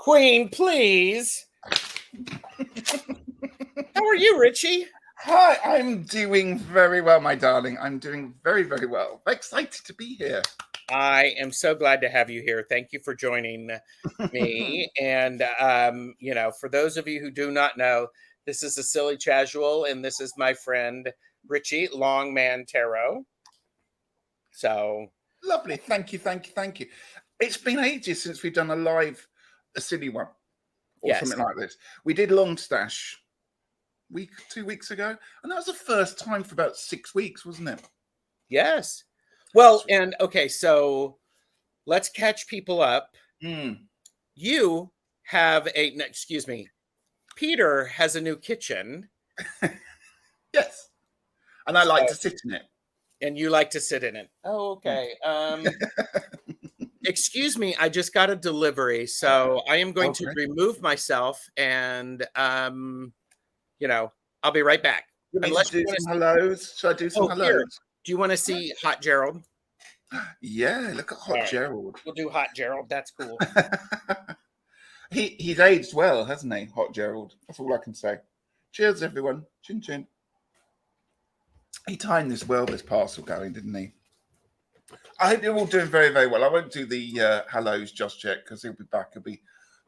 Queen, please. How are you, Ritchie? Hi, I'm doing very well, my darling. I'm doing very, very well. Excited to be here. I am so glad to have you here. Thank you for joining me. And, for those of you who do not know, this is a Silly Casual, and this is my friend Ritchie, Longman Tarot. So Lovely. Thank you. It's been ages since we've done a silly one or something like this. We did Long Stash 2 weeks ago, and that was the first time for about 6 weeks, wasn't it? Yes. Well, and okay, so let's catch people up. You have Peter has a new kitchen. Yes. And I like to sit in it. And you like to sit in it. Oh, okay. Excuse me, I just got a delivery, so I am going to remove myself, and I'll be right back. Unless you do some hellos. Should I do some hellos? Here. Do you want to see Hot Gerald? Yeah, look at Hot Gerald. We'll do Hot Gerald. That's cool. He's aged well, hasn't he, Hot Gerald? That's all I can say. Cheers, everyone. Chin chin. He timed this well, this parcel going, didn't he? I hope you're all doing very, very well. I won't do the hellos just yet because he'll be back. He'll be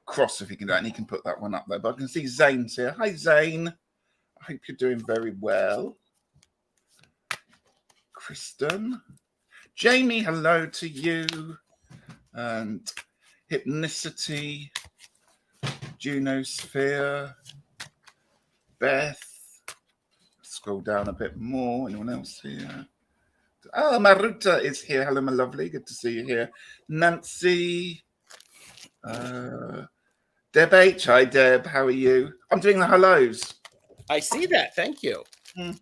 cross if he can do it, and he can put that one up there. But I can see Zane's here. Hi, Zane. I hope you're doing very well. Kristen. Jamie, hello to you. And Hypnicity. Junosphere. Beth. Scroll down a bit more. Anyone else here? Oh, Maruta is here. Hello, my lovely. Good to see you here. Nancy. Deb H. Hi, Deb. How are you? I'm doing the hellos. I see that. Thank you. I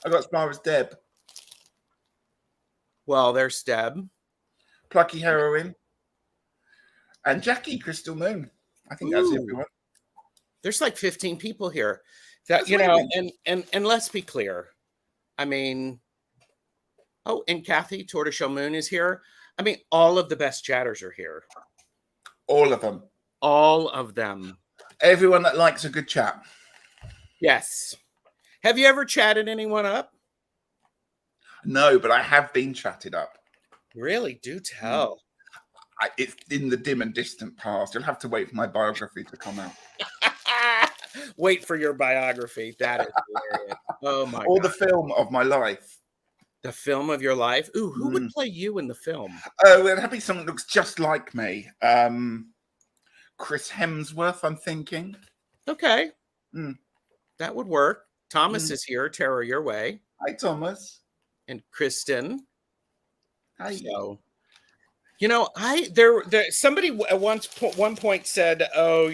got as far as Deb. Well, there's Deb. Plucky Heroine. And Jackie, Crystal Moon. I think that's everyone. There's like 15 people here. That and let's be clear. I mean, and Kathy, Tortoiseshell Moon is here. I mean, all of the best chatters are here. All of them. All of them. Everyone that likes a good chat. Yes. Have you ever chatted anyone up? No, but I have been chatted up. Really? Do tell. It's in the dim and distant past. You'll have to wait for my biography to come out. Wait for your biography. That is hilarious. Oh my! Or the film of my life. The film of your life? Ooh, who would play you in the film? Oh, it'd have to be someone that looks just like me. Chris Hemsworth, I'm thinking. Okay. That would work. Thomas is here. Tara, your way. Hi, Thomas. And Kristen. Hi. So, somebody at one point said, "Oh,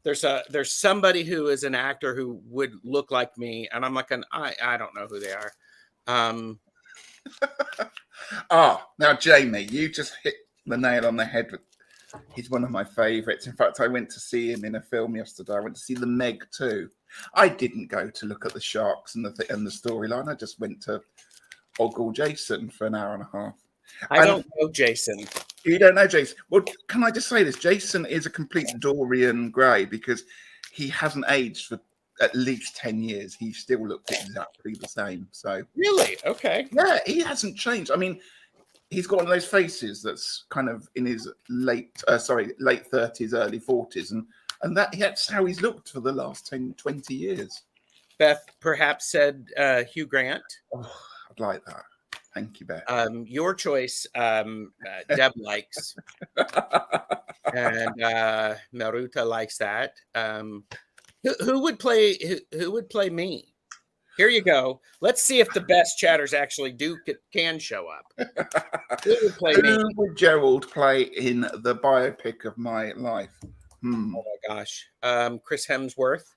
there's somebody who is an actor who would look like me," and I'm like, I don't know who they are. Now Jamie, you just hit the nail on the head. He's one of my favorites. In fact, I went to see him in a film yesterday. I went to see The Meg 2. I didn't go to look at the sharks and the storyline. I just went to ogle Jason for an hour and a half. I don't know Jason. You don't know Jason? Well, can I just say this? Jason is a complete Dorian Gray because he hasn't aged for at least 10 years. He still looks exactly the same. So really? Okay. Yeah, he hasn't changed. I mean, he's got one of those faces that's kind of in his late 30s, early 40s, and that's how he's looked for the last 10, 20 years. Beth perhaps said Hugh Grant. Oh, I'd like that. Thank you, Beth. Your choice, Deb likes, and Maruta likes that. Who would play me? Here you go. Let's see if the best chatters actually can show up. Who would play me? Who would Gerald play in the biopic of my life? Oh my gosh. Chris Hemsworth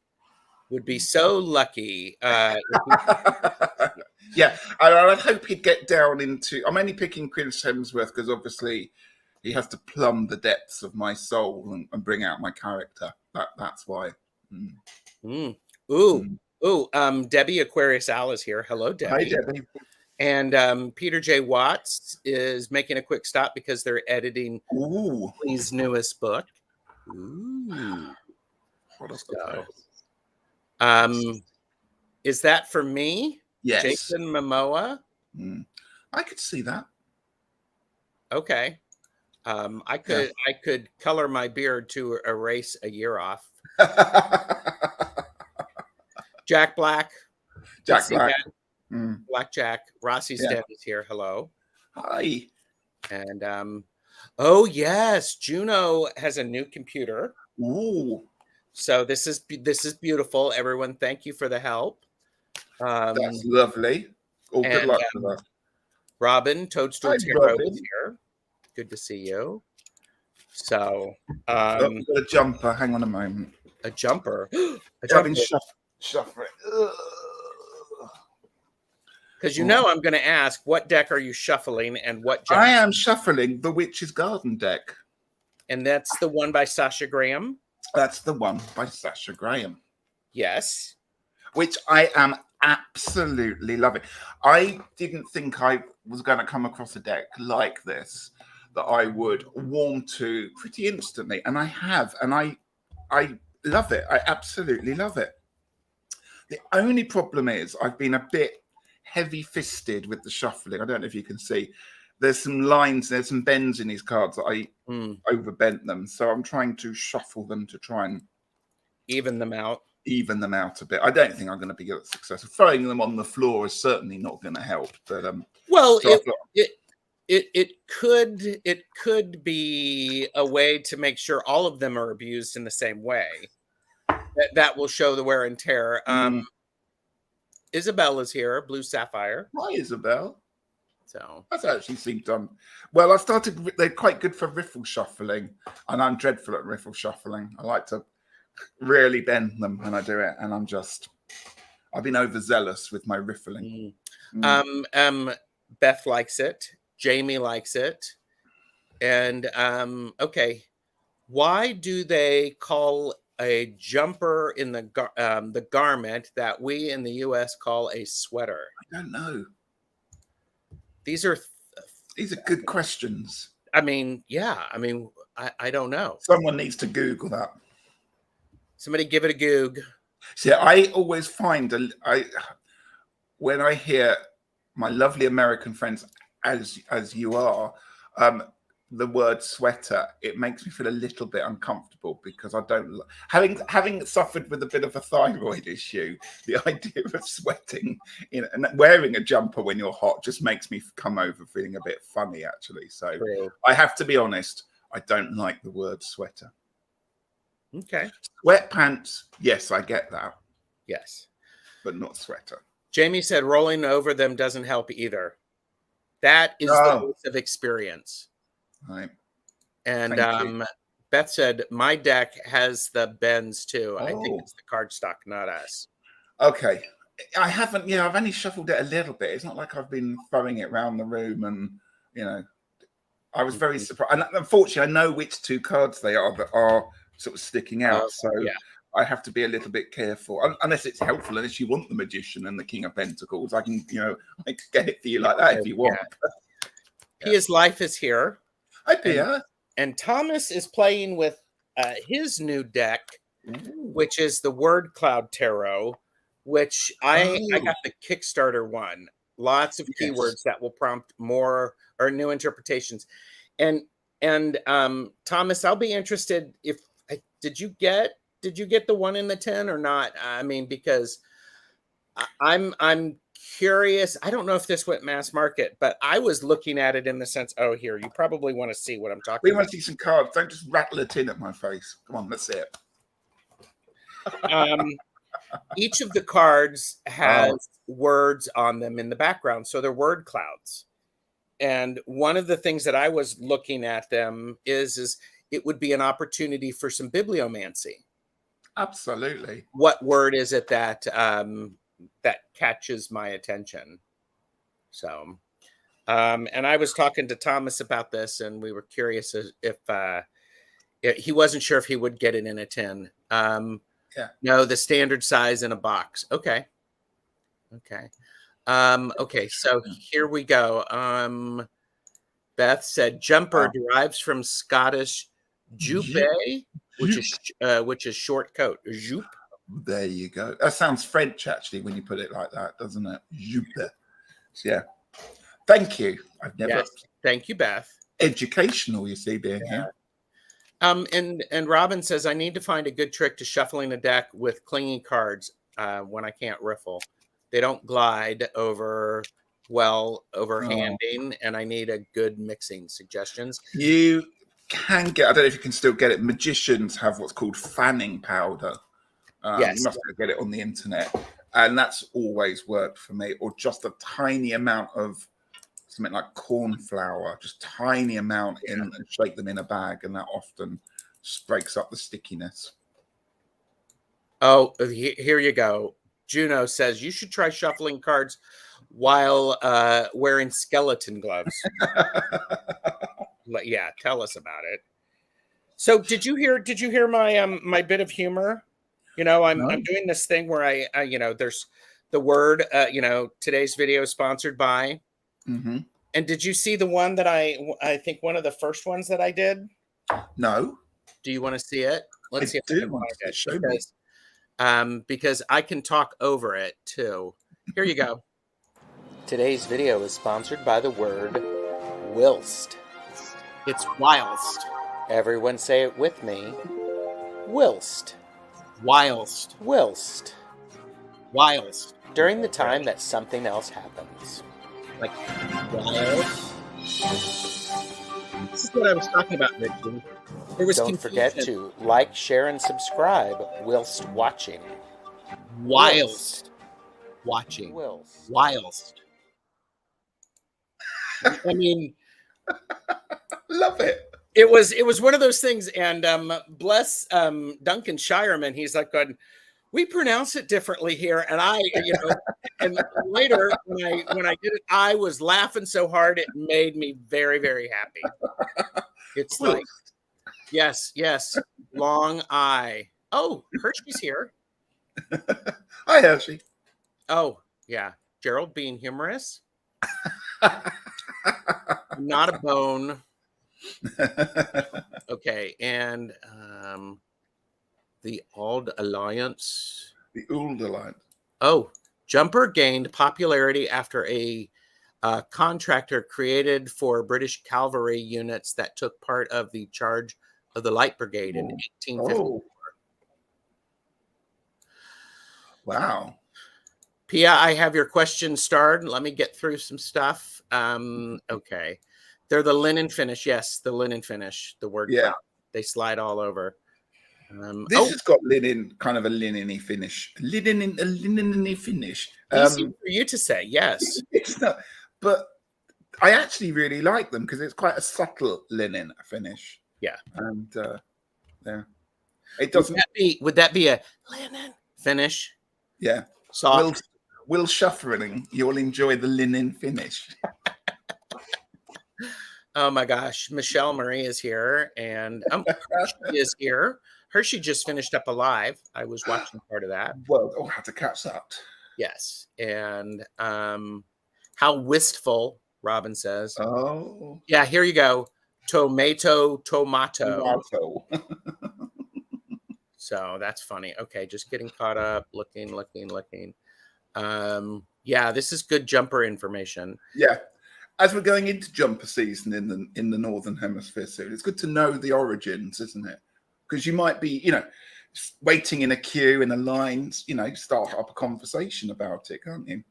would be so lucky. Yeah, I hope he'd get down into. I'm only picking Chris Hemsworth because obviously he has to plumb the depths of my soul and bring out my character. That's why. Debbie Aquarius Al is here. Hello, Debbie. Hi, Debbie. And Peter J. Watts is making a quick stop because they're editing his newest book. Ooh. Hot off the So, press. is that for me? Yes. Jason Momoa? I could see that. Okay. I could color my beard to erase a year off. Jack Black. Jack Black. Black Jack. Rossi's dad is here. Hello. Hi. And oh yes, Juno has a new computer. Ooh. So this is beautiful. Everyone, thank you for the help. That's lovely. Oh, good luck to that. Robin, Toadstool Tarot is here. Good to see you. So we've got a jumper. Hang on a moment. A jumper. A jumper. Shuffle it. Because you know I'm going to ask, what deck are you shuffling and what jumper? I am shuffling the Witch's Garden deck. And that's the one by Sasha Graham? That's the one by Sasha Graham. Yes. Which I am absolutely loving. I didn't think I was going to come across a deck like this that I would warm to pretty instantly. And I have. And I love it. I absolutely love it. The only problem is I've been a bit heavy-fisted with the shuffling. I don't know if you can see. There's some lines, there's some bends in these cards that I overbent them. So I'm trying to shuffle them to try and even them out a bit. I don't think I'm going to be successful. Throwing them on the floor is certainly not going to help. But well, so it could be a way to make sure all of them are abused in the same way. That will show the wear and tear. Isabel is here, Blue Sapphire. Hi, Isabel. So that's actually seemed done well. I started. They're quite good for riffle shuffling, and I'm dreadful at riffle shuffling. I like to really bend them when I do it, and I've been overzealous with my riffling. Beth likes it. Jamie likes it. And okay, why do they call a jumper in the garment that we in the U.S. call a sweater? I don't know. These are good questions. I mean, yeah. I mean, I don't know. Someone needs to Google that. Somebody give it a goog. See, I always find when I hear my lovely American friends, as you are, the word sweater, it makes me feel a little bit uncomfortable because I don't having suffered with a bit of a thyroid issue. The idea of sweating and wearing a jumper when you're hot just makes me come over feeling a bit funny, actually. So True. I have to be honest, I don't like the word sweater. Okay. Sweatpants, yes, I get that. Yes. But not sweater. Jamie said rolling over them doesn't help either. That is the waste of experience. Right. And Beth said, my deck has the bends too. I think it's the cardstock, not us. Okay. I haven't, I've only shuffled it a little bit. It's not like I've been throwing it around the room and, I was very surprised. And unfortunately, I know which two cards they are that are sort of sticking out. So I have to be a little bit careful. Unless it's helpful, unless you want the Magician and the King of Pentacles, I can, I can get it for you like that if you want. Pia's Life is here. Hi, Pia. And Thomas is playing with his new deck, which is the Word Cloud Tarot, which I got the Kickstarter one. Lots of keywords that will prompt more or new interpretations. And Thomas, I'll be interested if did you get the 1 in the 10 or not? I mean, because I'm curious. I don't know if this went mass market, but I was looking at it in the sense, here, you probably want to see what I'm talking about. We want to see some cards. Don't just rattle it in at my face. Come on, let's see it. Each of the cards has words on them in the background, so they're word clouds. And one of the things that I was looking at them is it would be an opportunity for some bibliomancy. Absolutely. What word is it that that catches my attention? So, and I was talking to Thomas about this, and we were curious if he wasn't sure if he would get it in a 10. No, the standard size in a box. Okay. Okay, so here we go. Beth said jumper derives from Scottish jupe. which is short coat. Joop. There you go. That sounds French, actually, when you put it like that, doesn't it? Jupe. Yeah. Thank you. I've never. Yes. Thank you, Beth. Educational, you see, being here. And Robin says, I need to find a good trick to shuffling a deck with clingy cards when I can't riffle. They don't glide over handing, and I need a good mixing suggestions. You can get, I don't know if you can still get it. Magicians have what's called fanning powder. Yes. You must get it on the internet. And that's always worked for me. Or just a tiny amount of something like corn flour, just tiny amount in, and shake them in a bag, and that often breaks up the stickiness. Oh, here you go. Juno says you should try shuffling cards while wearing skeleton gloves. Yeah, tell us about it. So did you hear my my bit of humor? You know, I'm doing this thing where I there's the word today's video is sponsored by. Mm-hmm. And did you see the one that I think one of the first ones that I did? No. Do you want to see it? Let's see if I can find it. Show me. Because I can talk over it too. Here you go. Today's video is sponsored by the word whilst. It's whilst. Everyone say it with me. Whilst. Whilst. Whilst. Whilst. During the time that something else happens. Like whilst. This is what I was talking about, Ritchie. Don't forget to like, share, and subscribe whilst watching. Whilst watching. Whilst. I mean, love it. It was one of those things, and bless Duncan Shireman. He's like, going, we pronounce it differently here, and I, and later when I did it, I was laughing so hard it made me very, very happy. It's like, yes, long I. Oh, Hershey's here. Hi, Hershey. Oh, yeah, Gerald being humorous. Not a bone. Okay, and the Old Alliance. The Old Alliance. Oh, Jumper gained popularity after a contractor created for British cavalry units that took part of the charge of the Light Brigade in 1854. Oh. Wow. Pia, I have your question starred. Let me get through some stuff. Okay. They're the linen finish. Yes, the linen finish. The word. Yeah. They slide all over. This has got linen, kind of a linen-y finish. A linen-y finish. Easy for you to say, yes. It's not, but I actually really like them because it's quite a subtle linen finish. Yeah. And yeah. It doesn't. Would that be a linen finish? Yeah. Soft. Will shuffling, you'll enjoy the linen finish. Oh my gosh, Michelle Marie is here, and Hershey is here. Hershey just finished up a live. I was watching part of that. Well, I'll have to catch that. Yes, and how wistful, Robin says. Oh, yeah. Here you go. Tomato. So that's funny. Okay, just getting caught up. Looking. Yeah, this is good jumper information. Yeah. As we're going into jumper season in the Northern Hemisphere soon, it's good to know the origins, isn't it? Because you might be, waiting in a queue in a line, start up a conversation about it, can't you?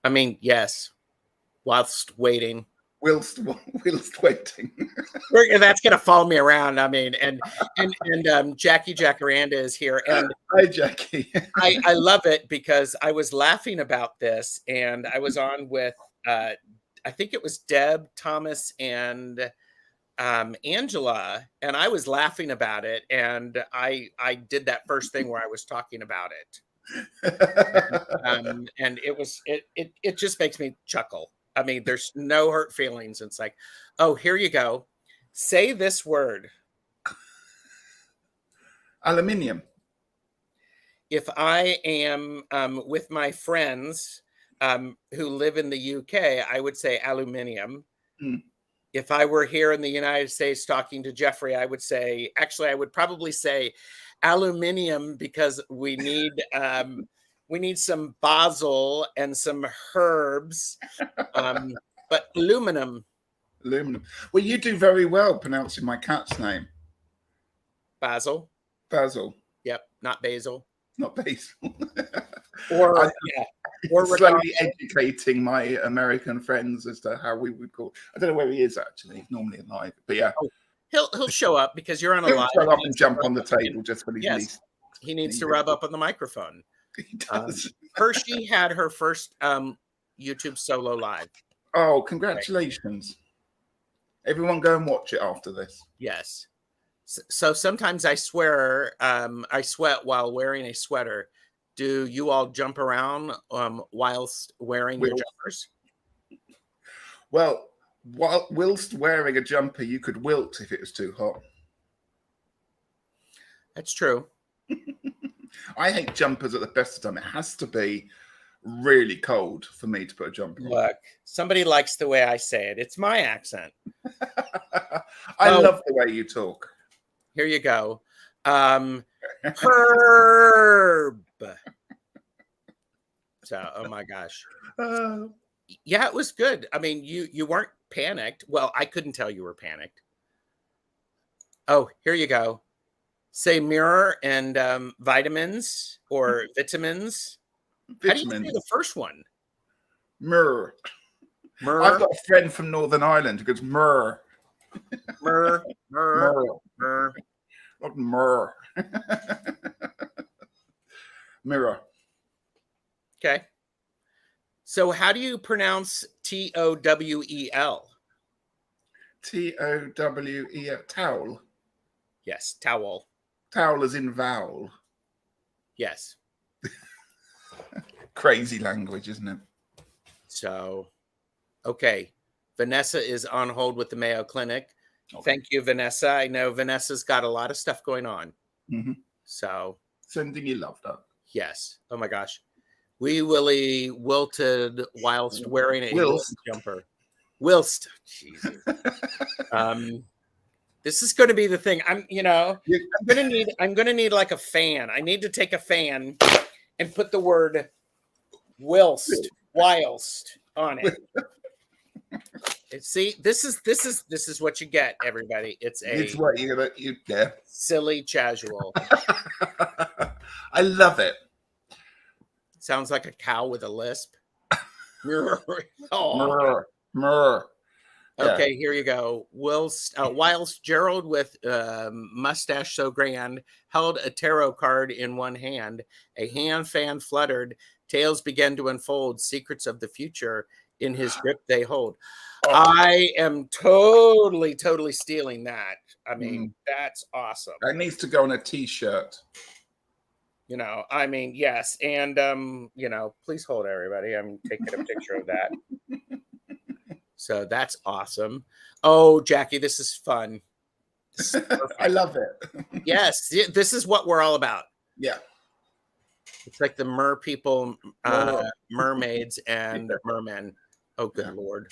I mean, yes. Whilst waiting. Whilst waiting. That's gonna follow me around. I mean, and Jackie Jacaranda is here, and hi, Jackie. I love it because I was laughing about this, and I was on with I think it was Deb, Thomas, and Angela, and I was laughing about it, and I did that first thing where I was talking about it, and it just makes me chuckle. I mean, there's no hurt feelings. It's like, oh, here you go. Say this word. Aluminium. If I am with my friends who live in the UK, I would say aluminium. Mm. If I were here in the United States talking to Jeffrey, I would say, actually, I would probably say aluminium because we need some basil and some herbs. But aluminum, Aluminum. Well, you do very well pronouncing my cat's name, basil. Basil, Yep, not basil. not Basil. Or I'm yeah, or slowly educating my American friends as to how we would call. I don't know where he is actually. He's normally alive, but yeah, oh, he'll show up because you're on a he'll live. throw up and jump on the table just when he's Yes, least. he needs to rub up on the microphone. He does. Hershey had her first YouTube solo live. Oh, congratulations! Everyone, go and watch it after this. Yes. So sometimes I swear I sweat while wearing a sweater. Do you all jump around whilst wearing your jumpers? Well, whilst wearing a jumper, you could wilt if it was too hot. That's true. I hate jumpers at the best of time. It has to be really cold for me to put a jumper on. Look, somebody likes the way I say it. It's my accent. I love the way you talk. Here you go. Herb. So, oh my gosh. Yeah, it was good. I mean, you weren't panicked. Well, I couldn't tell you were panicked. Oh, here you go. Say mirror and vitamins or vitamins. How do you say the first one? Myrrh. Myrrh. I've got a friend from Northern Ireland who goes myrrh. Myrrh. Myrrh. Myrrh. Not myrrh. Mirror. Okay. So how do you pronounce Towel? Towel. Towel. Yes, towel. Towel as in vowel. Yes. Crazy language, isn't it? So, okay. Vanessa is on hold with the Mayo Clinic. Okay. Thank you, Vanessa. I know Vanessa's got a lot of stuff going on. Mm-hmm. So. Sending you love, though. Yes. Oh, my gosh. Wee Willie wilted whilst wearing a jumper. Whilst. Jesus. This is going to be the thing. I'm gonna need like a fan. I need to take a fan and put the word whilst on it. See, this is what you get, everybody. It's what you get. Silly casual. I love it. Sounds like a cow with a lisp. Myrrh. Okay, here you go. Whilst Gerald with mustache so grand held a tarot card in one hand, a hand fan fluttered, tales began to unfold, secrets of the future in his grip they hold. I am totally stealing that. I mean, that's awesome. That needs to go on a t-shirt. I mean, yes. And, please hold everybody. I'm taking a picture of that. So that's awesome. Oh, Jackie, this is fun. This is I love it. Yes, this is what we're all about. Yeah. It's like the mer people, mermaids and mermen. Oh, good Lord.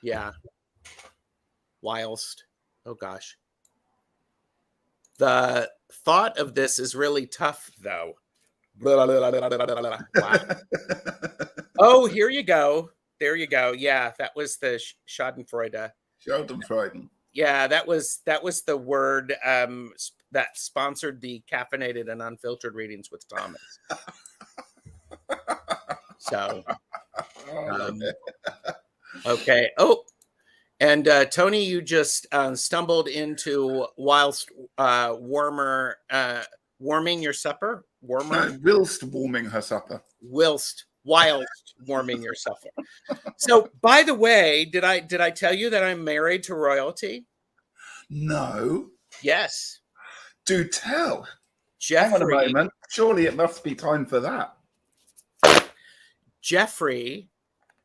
Yeah. Whilst. Oh, gosh. The thought of this is really tough, though. Wow. Oh, here you go. There you go. Yeah, that was the Schadenfreude. Schadenfreude. Yeah, that was the word that sponsored the caffeinated and unfiltered readings with Thomas. So, okay. Oh, and Tony, you just stumbled into whilst warming your supper. Whilst warming her supper. Whilst warming your supper. So, by the way, did I tell you that I'm married to royalty? No. Yes. Do tell. Jeffrey, hang on a moment. Surely it must be time for that. Jeffrey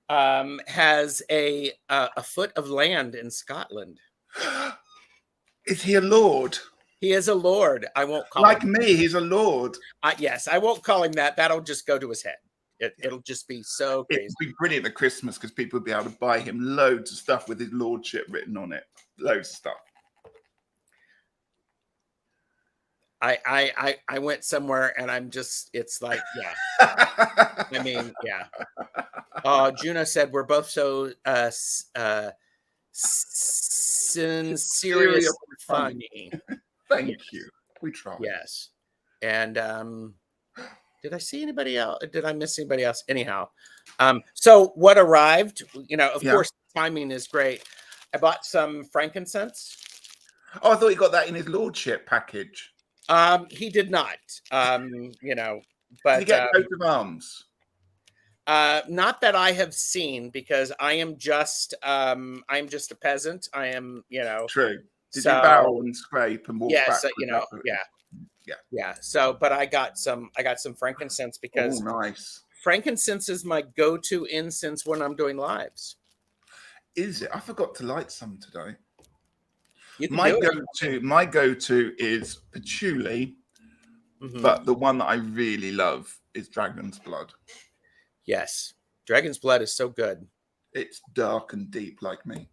has a foot of land in Scotland. Is he a lord? He is a lord. I won't call like him me. He's a lord. Yes, I won't call him that. That'll just go to his head. It'll just be so It crazy. would be brilliant at Christmas because people would be able to buy him loads of stuff with his lordship written on it. Loads of stuff. I went somewhere and it's like, yeah. I mean, yeah. Juno said we're both so serious Serious and funny. funny. Thank Yes. you. We try. Yes. And did I see anybody else? Did I miss anybody else? Anyhow. So what arrived, of Yeah. course, timing is great. I bought some frankincense. Oh, I thought he got that in his lordship package. He did not. Did he But get a coat of arms? not that I have seen, because I'm just a peasant. I am, True. Did you so bow and scrape and walk yes, backwards? yeah, Yeah. yeah. So, but I got some frankincense, Oh, because nice. frankincense is my go-to incense when I'm doing lives. Is it? I forgot to light some today. You can My do it. my go-to is patchouli, Mhm. but the one that I really love is dragon's blood. Yes, dragon's blood is so good. It's dark and deep like me.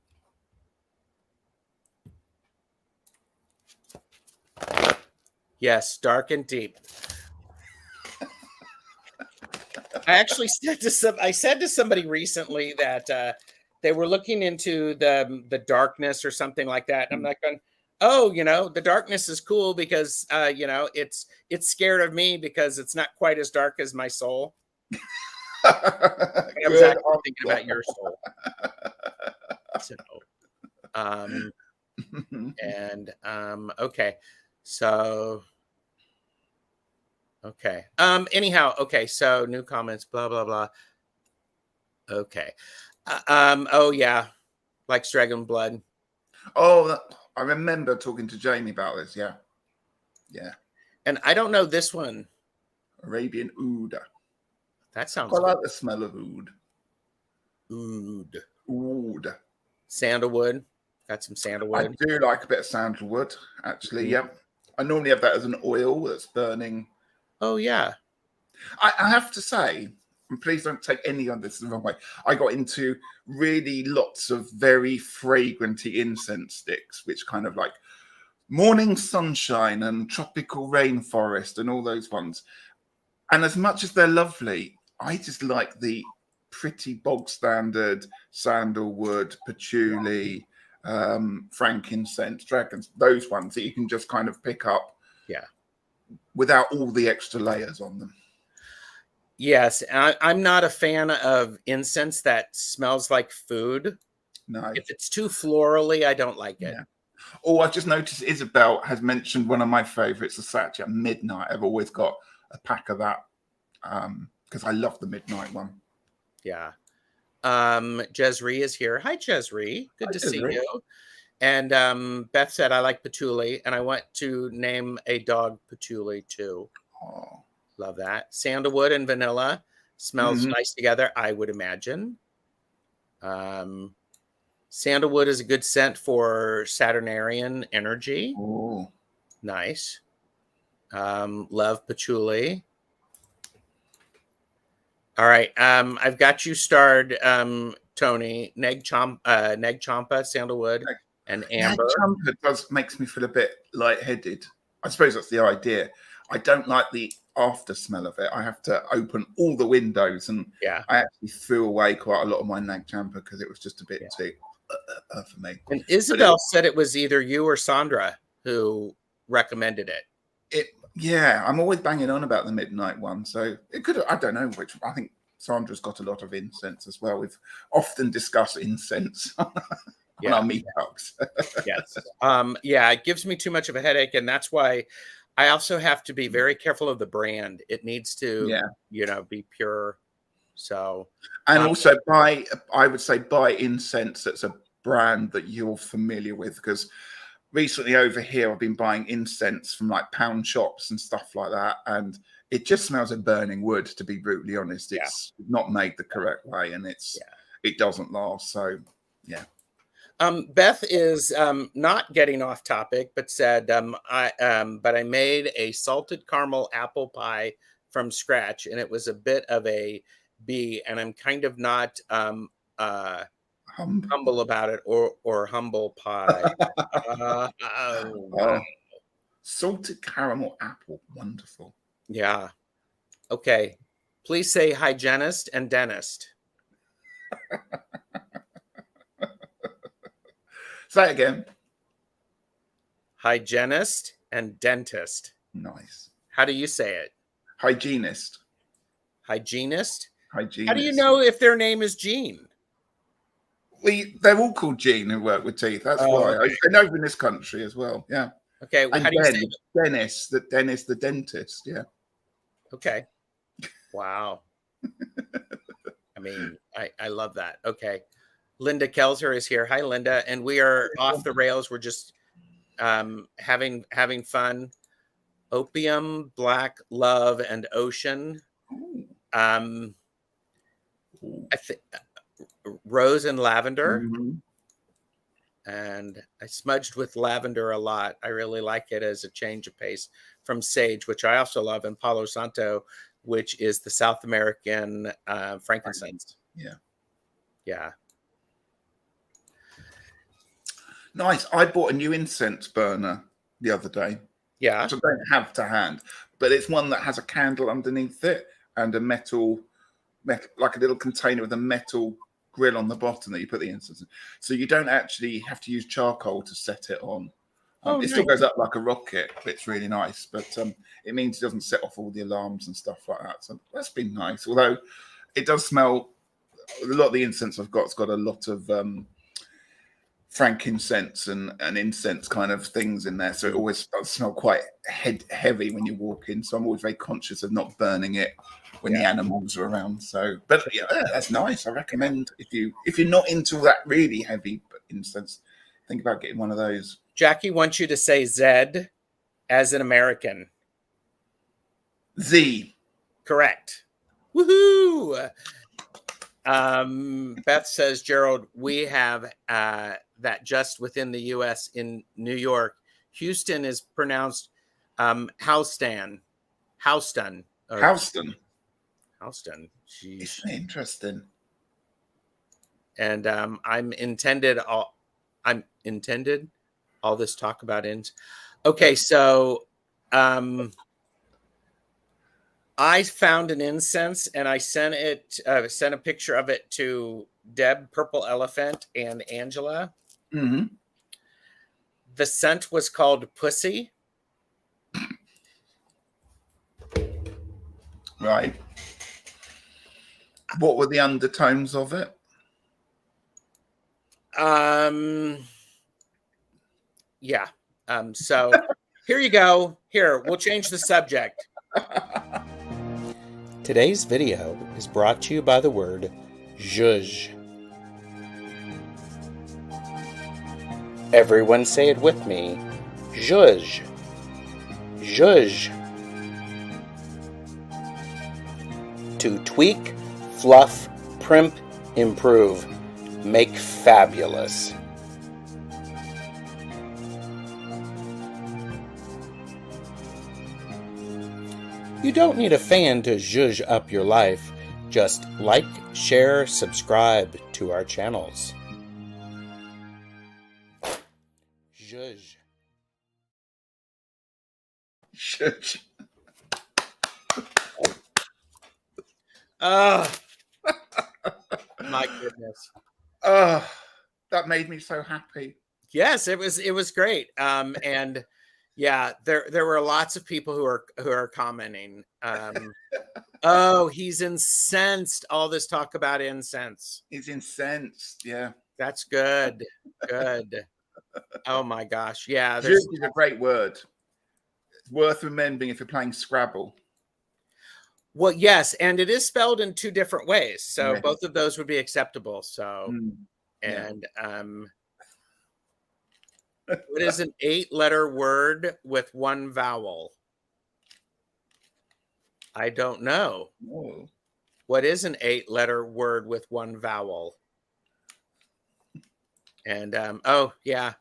Yes, dark and deep. I actually said to somebody recently that they were looking into the darkness or something like that. And I'm like, going, oh, the darkness is cool because it's scared of me because it's not quite as dark as my soul. I was Good actually thinking answer. about your soul. So, and okay, so. Okay. Anyhow, okay. So new comments, blah blah blah. Okay. Oh yeah, likes dragon blood. Oh, I remember talking to Jamie about this. Yeah. Yeah. And I don't know this one. Arabian oud. That sounds Quite good. like the smell of oud. Oud. Oud. Sandalwood. Got some I sandalwood. do like a bit of sandalwood, actually. Mhm. Yeah. I normally have that as an oil that's burning. Oh yeah. I have to say, and please don't take any of this the wrong way, I got into really lots of very fragranty incense sticks, which kind of like morning sunshine and tropical rainforest and all those ones. And as much as they're lovely, I just like the pretty bog standard sandalwood, patchouli, frankincense, dragons, those ones that you can just kind of pick up Yeah. without all the extra layers on them. Yes. I'm not a fan of incense that smells like food. No. If it's too florally, I don't like it. Yeah. Oh, I've just noticed Isabel has mentioned one of my favorites, the Satya Midnight. I've always got a pack of that because I love the Midnight one. Yeah. Jesri is here. Hi, Jesri. Good to see you. And Beth said, I like patchouli, and I want to name a dog patchouli too. Oh. Love that. Sandalwood and vanilla smells nice together, I would imagine. Sandalwood is a good scent for Saturnarian energy. Oh. Nice. Love patchouli. All right. I've got you starred, Tony. Neg Champa, sandalwood, and amber. Nag Champa makes me feel a bit lightheaded. I suppose that's the idea. I don't like the after smell of it. I have to open all the windows, and Yeah. I actually threw away quite a lot of my Nag Champa because it was just a bit too for me. And Isabel said it was either you or Sandra who recommended it. Yeah, I'm always banging on about the Midnight one, so it could. I don't know which. I think Sandra's got a lot of incense as well. We've often discussed incense on our meetups. Yes. Yeah, it gives me too much of a headache, and that's why I also have to be very careful of the brand. It needs to, be pure. So, and also I would say buy incense that's a brand that you're familiar with, because recently over here I've been buying incense from like pound shops and stuff like that, and it just smells of burning wood, to be brutally honest. It's not made the correct way, and it doesn't last. So yeah. Beth is not getting off topic, but said, but I made a salted caramel apple pie from scratch, and it was a bit of a be, and I'm kind of not Humble. humble about it, or humble pie. Wow. Oh, salted caramel apple. Wonderful. Yeah. Okay. Please say hygienist and dentist. Say it again. Hygienist and dentist. Nice. How do you say it? Hygienist. Hygienist? Hygienist. How do you know if their name is Jean? They're all called Jean who work with teeth. That's why. Okay. I know in this country as well. Yeah. Okay. And How do you say it? Dennis, the dentist. Yeah. Okay. Wow. I mean, I love that. Okay. Linda Kelzer is here. Hi, Linda. And we are off the rails. We're just having fun. Opium, black love, and ocean. I think rose and lavender. And I smudged with lavender a lot. I really like it as a change of pace from sage, which I also love, and Palo Santo, which is the South American frankincense. Yeah. Yeah. Nice. I bought a new incense burner the other day. Yeah. Which I don't have to hand, but it's one that has a candle underneath it and a metal, like a little container with a metal grill on the bottom that you put the incense in. So you don't actually have to use charcoal to set it on. It still goes up like a rocket. It's really nice, but it means it doesn't set off all the alarms and stuff like that. So that's been nice. Although it does smell. A lot of the incense I've got's got a lot of frankincense and incense kind of things in there, so it always does smell quite heavy when you walk in. So I'm always very conscious of not burning it when the animals are around. So, but yeah, that's nice. I recommend if you're not into that really heavy incense, think about getting one of those. Jackie wants you to say Zed as an American. Z. Correct. Woohoo! Beth says, Gerald, we have that just within the U.S. in New York. Houston is pronounced Houston. Houston. Jeez. Isn't it interesting? And I'm intended all this talk about ends. Okay, so I found an incense and I sent a picture of it to Deb, Purple Elephant, and Angela. Mm-hmm. The scent was called Pussy. Right. What were the undertones of it? Yeah. So here you go. Here, we'll change the subject. Today's video is brought to you by the word zhuzh. Everyone say it with me. Zhuzh. Zhuzh. To tweak, fluff, primp, improve, make fabulous. You don't need a fan to zhuzh up your life. Just like, share, subscribe to our channels. Zhuzh. Shush. Oh, my goodness. Oh, that made me so happy. Yes, it was great. And yeah, there were lots of people who are commenting. Oh, he's incensed. All this talk about incense. He's incensed. Yeah. That's good. Good. Oh my gosh. Yeah. Zhuzh is a great word. It's worth remembering if you're playing Scrabble. Well, yes, and it is spelled in two different ways, so both of those would be acceptable. So, and what is an 8-letter word with one vowel? I don't know. Whoa. What is an 8-letter word with one vowel? And oh yeah,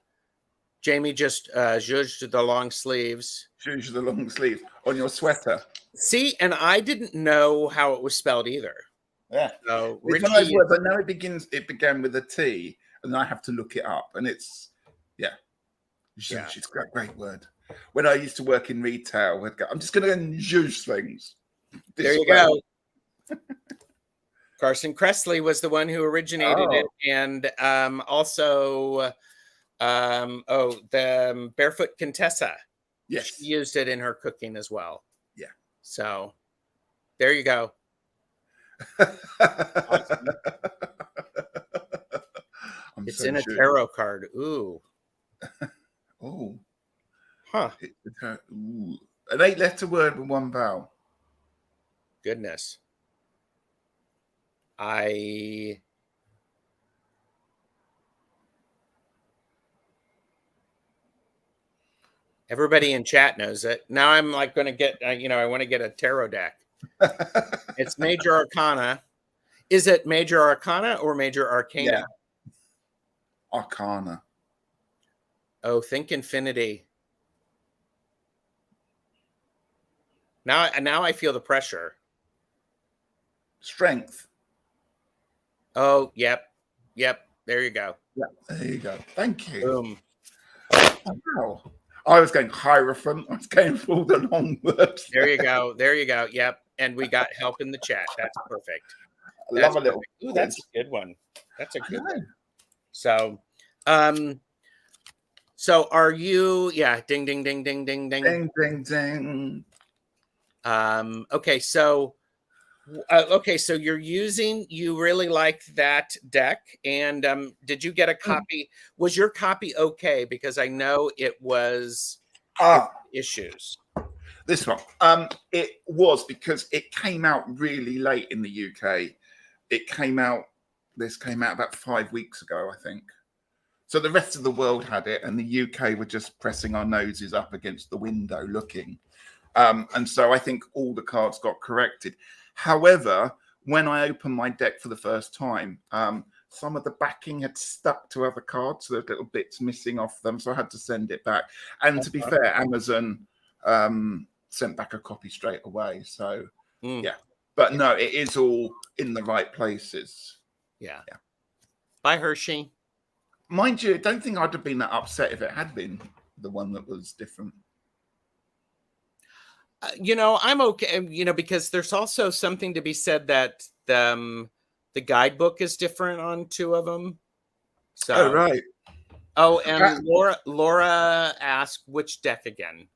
Jamie just zhuzhed the long sleeves. Zhuzh the long sleeves on your sweater. See, and I didn't know how it was spelled either. Yeah. So It's one of those Ritchie, words, but now it began with a T, and I have to look it up. And it's, yeah, yeah, it's a great word. When I used to work in retail, I'd go, I'm just going to juice things there this you way. go. Carson Kressley was the one who originated it, and also, the Barefoot Contessa. Yes. She used it in her cooking as well. Yeah. So there you go. Awesome. It's in a tarot card. Ooh. Oh. Huh. Ooh. An 8-letter word with 1 vowel. Goodness. Everybody in chat knows it. Now I'm like going to get, I want to get a tarot deck. It's Major Arcana. Is it Major Arcana or Major Arcana? Yeah. Arcana. Oh, think infinity. Now I feel the pressure. Strength. Oh, yep. There you go. Yeah, there you go. Thank you. Boom. Wow. I was going Hierophant. I was going for all the long words. There you go. Yep. And we got help in the chat. That's perfect. I love a little. Ooh, that's a good one. That's a good one. So, so are you? Yeah. Ding, ding, ding, ding, ding, ding. Ding, ding, ding. Okay. So, so you really like that deck, and did you get a copy? Was your copy okay? Because I know it was issues. This one. It was because it came out really late in the UK. This came out about 5 weeks ago, I think. So the rest of the world had it, and the UK were just pressing our noses up against the window looking. And so I think all the cards got corrected. However, when I opened my deck for the first time, some of the backing had stuck to other cards, so there's little bits missing off them. So I had to send it back. And to be fair, Amazon sent back a copy straight away. So yeah, but no, it is all in the right places. Yeah. Bye, Hershey. Mind you, I don't think I'd have been that upset if it had been the one that was different. I'm okay, because there's also something to be said that the guidebook is different on 2 of them. So, right. Oh, and Laura asked which deck again?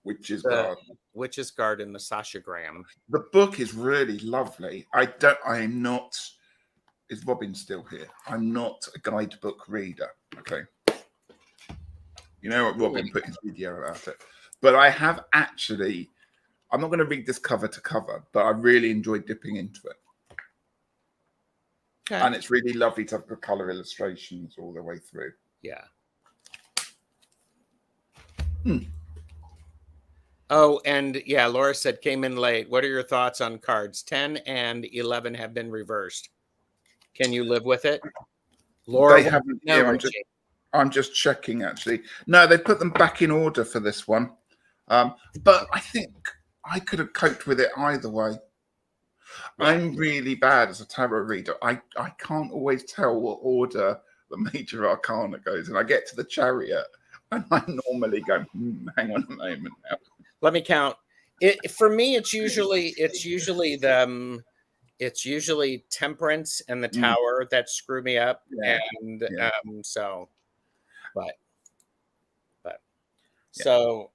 Witch's Guard. Witch's Guard in the Sasha Graham. The book is really lovely. Is Robin still here? I'm not a guidebook reader. Okay. You know what Robin put his video about it. But I have actually, I'm not going to read this cover to cover, but I really enjoyed dipping into it. Okay. And it's really lovely to have the color illustrations all the way through. Yeah. Oh, and yeah, Laura said came in late. What are your thoughts on cards? 10 and 11 have been reversed. Can you live with it? Laura, they haven't. No, I'm just checking actually. No, they put them back in order for this one. But I think I could have coped with it either way. Yeah. I'm really bad as a tarot reader. I can't always tell what order the Major Arcana goes, and I get to the Chariot, and I normally go, hang on a moment now. Let me count. For me, it's usually Temperance and the Tower that screw me up, and so, but. So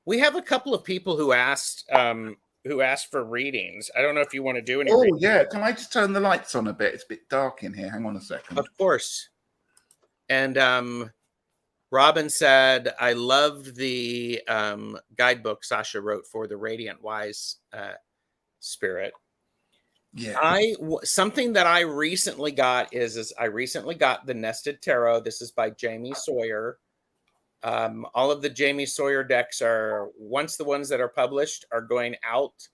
we have a couple of people who asked for readings. I don't know if you want to do any. Oh yeah, can I just turn the lights on a bit? It's a bit dark in here. Hang on a second. Of course. And Robin said, "I loved the guidebook Sasha wrote for the Radiant Wise Spirit." Yeah. Something that I recently got is I recently got the Nested Tarot. This is by Jamie Sawyer. All of the Jamie Sawyer decks are, once the ones that are published are going out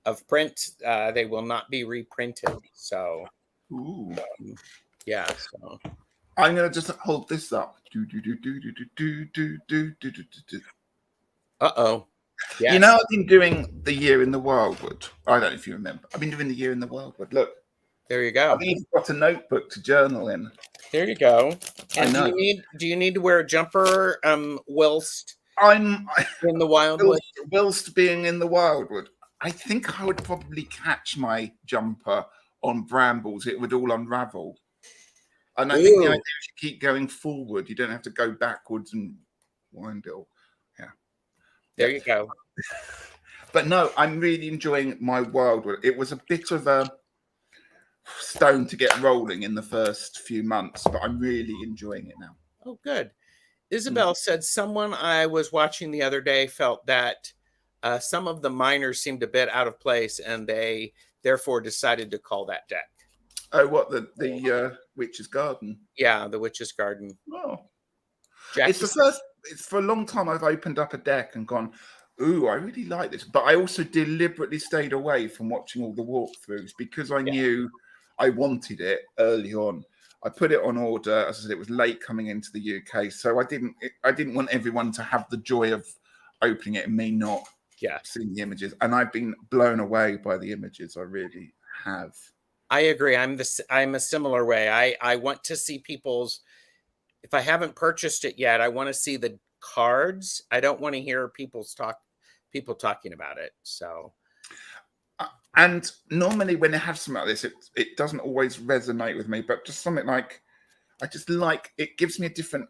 of print, they will not be reprinted. So, yeah. So I'm gonna just hold this up. Uh-oh. You know, Yes. I've been doing the year in the Wildwood. I don't know if you remember. I've been doing the year in the Wildwood. Look, There you I've go. even got a notebook to journal in. There you go. I And know. do you need to wear a jumper whilst I'm in the wildwood? whilst being in the Wildwood. I think I would probably catch my jumper on brambles. It would all unravel. And I think the idea Ooh, is you keep going forward. You don't have to go backwards and wind it all. Yeah. there Yeah. you go. But no, I'm really enjoying my Wildwood. It was a bit of a stone to get rolling in the first few months, but I'm really enjoying it now. Oh, good. Mm. Isabel said someone I was watching the other day felt that some of the miners seemed a bit out of place, and they therefore decided to call that deck. Oh, what the Witch's Garden? Yeah, the Witch's Garden. Oh, it's Jackie the said, first. It's for a long time I've opened up a deck and gone, "Ooh, I really like this." But I also deliberately stayed away from watching all the walkthroughs because I yeah, knew I wanted it early on. I put it on order. As I said, it was late coming into the UK, so I didn't want everyone to have the joy of opening it and me not yeah. seeing the images. And I've been blown away by the images. I really have. I agree. I'm a similar way. I want to see people's. If I haven't purchased it yet, I want to see the cards. I don't want to hear people talking about it. So And normally, when I have something like this, it doesn't always resonate with me. But just something like I just like it gives me a different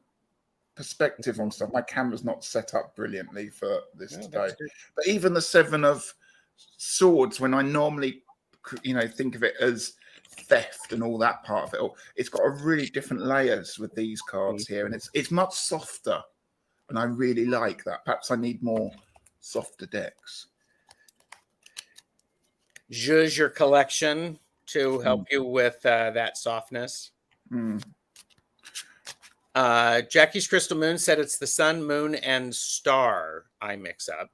perspective on stuff. My camera's not set up brilliantly for this no, today, that's good. but even the Seven of Swords, when I normally, think of it as theft and all that part of it, all it's got a really different layers with these cards here, and it's much softer, and I really like that. Perhaps I need more softer decks. Zhuzh your collection to help Mm. you with that softness. Mm. Jackie's Crystal Moon said it's the sun, moon, and star I mix up.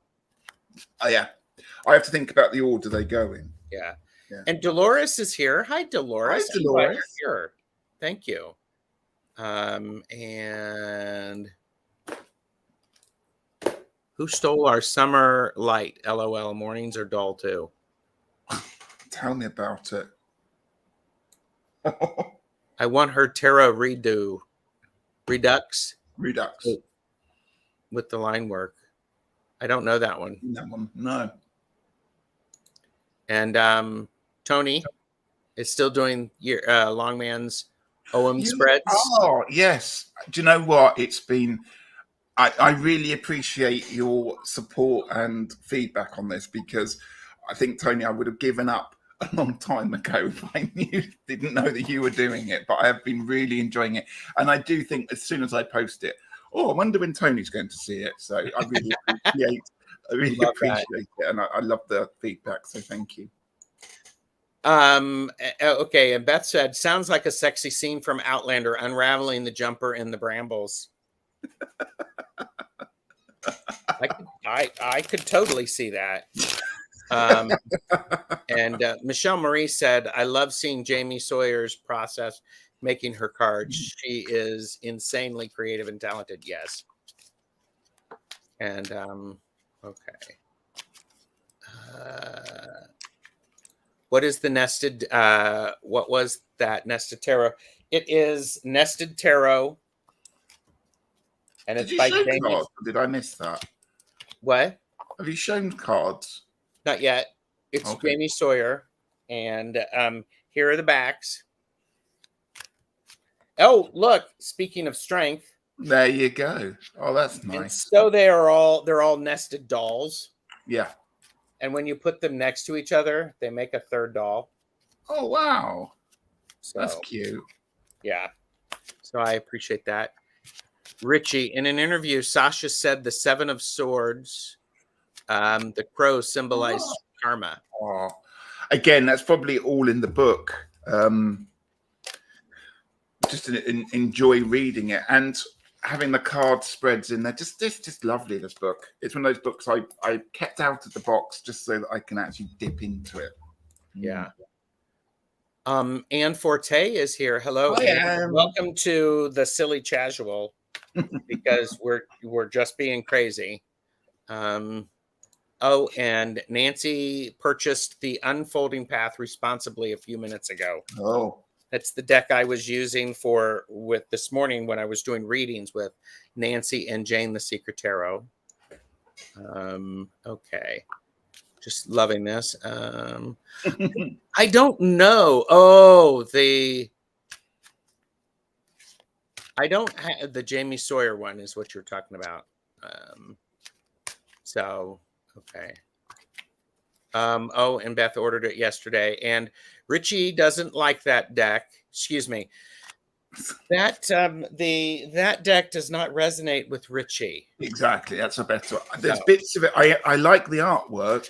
Oh yeah, I have to think about the order they go in. Yeah. Yeah. And Dolores is here. Hi, Hi, Dolores. I'm glad Dolores. you're here. Thank you. And who stole our summer light? LOL. Mornings are dull too. Tell me about it. I want her Terra Redux Redux. with the line work. I don't know that one. That one, no. And Tony is still doing Longman's OM spreads. Oh, yes. Do you know what? I really appreciate your support and feedback on this because I think, Tony, I would have given up a long time ago if I didn't know that you were doing it. But I have been really enjoying it. And I do think as soon as I post it, I wonder when Tony's going to see it. So I really appreciate it. And I love the feedback. So thank you. Okay, and Beth said, sounds like a sexy scene from Outlander, unraveling the jumper in the brambles. I could totally see that. And Michelle Marie said, I love seeing Jamie Sawyer's process making her cards. She is insanely creative and talented. Yes. And okay. What is the nested? What was that nested tarot? It is nested tarot, and it's by Jamie. Cards? Did I miss that? What? Have you shown cards? Not yet. It's Okay. Jamie Sawyer, and here are the backs. Oh, look! Speaking of strength, There you go. Oh, that's nice. And so they're all nested dolls. Yeah. And when you put them next to each other, they make a third doll. Oh, wow. So That's cute. Yeah. So I appreciate that. Ritchie, in an interview, Sasha said the Seven of Swords, the crows symbolize karma. Oh. Again, that's probably all in the book. Just enjoy reading it and having the card spreads in there. Just lovely, this book. It's one of those books I kept out of the box just so that I can actually dip into it. Yeah. Anne Forte is here. Hello, Anne. Welcome to the Silly Casual, because we're just being crazy. Oh, and Nancy purchased the Unfolding Path responsibly a few minutes ago. Oh, That's the deck I was using with this morning when I was doing readings with Nancy and Jane the Secret Tarot. Okay. Just loving this. I don't know. Oh, I don't have the Jamie Sawyer one is what you're talking about. So, okay. Oh, and Beth ordered it yesterday, and Ritchie doesn't like that deck. Excuse me. That that deck does not resonate with Ritchie. exactly. That's a better. There's So, bits of it. I like the artwork,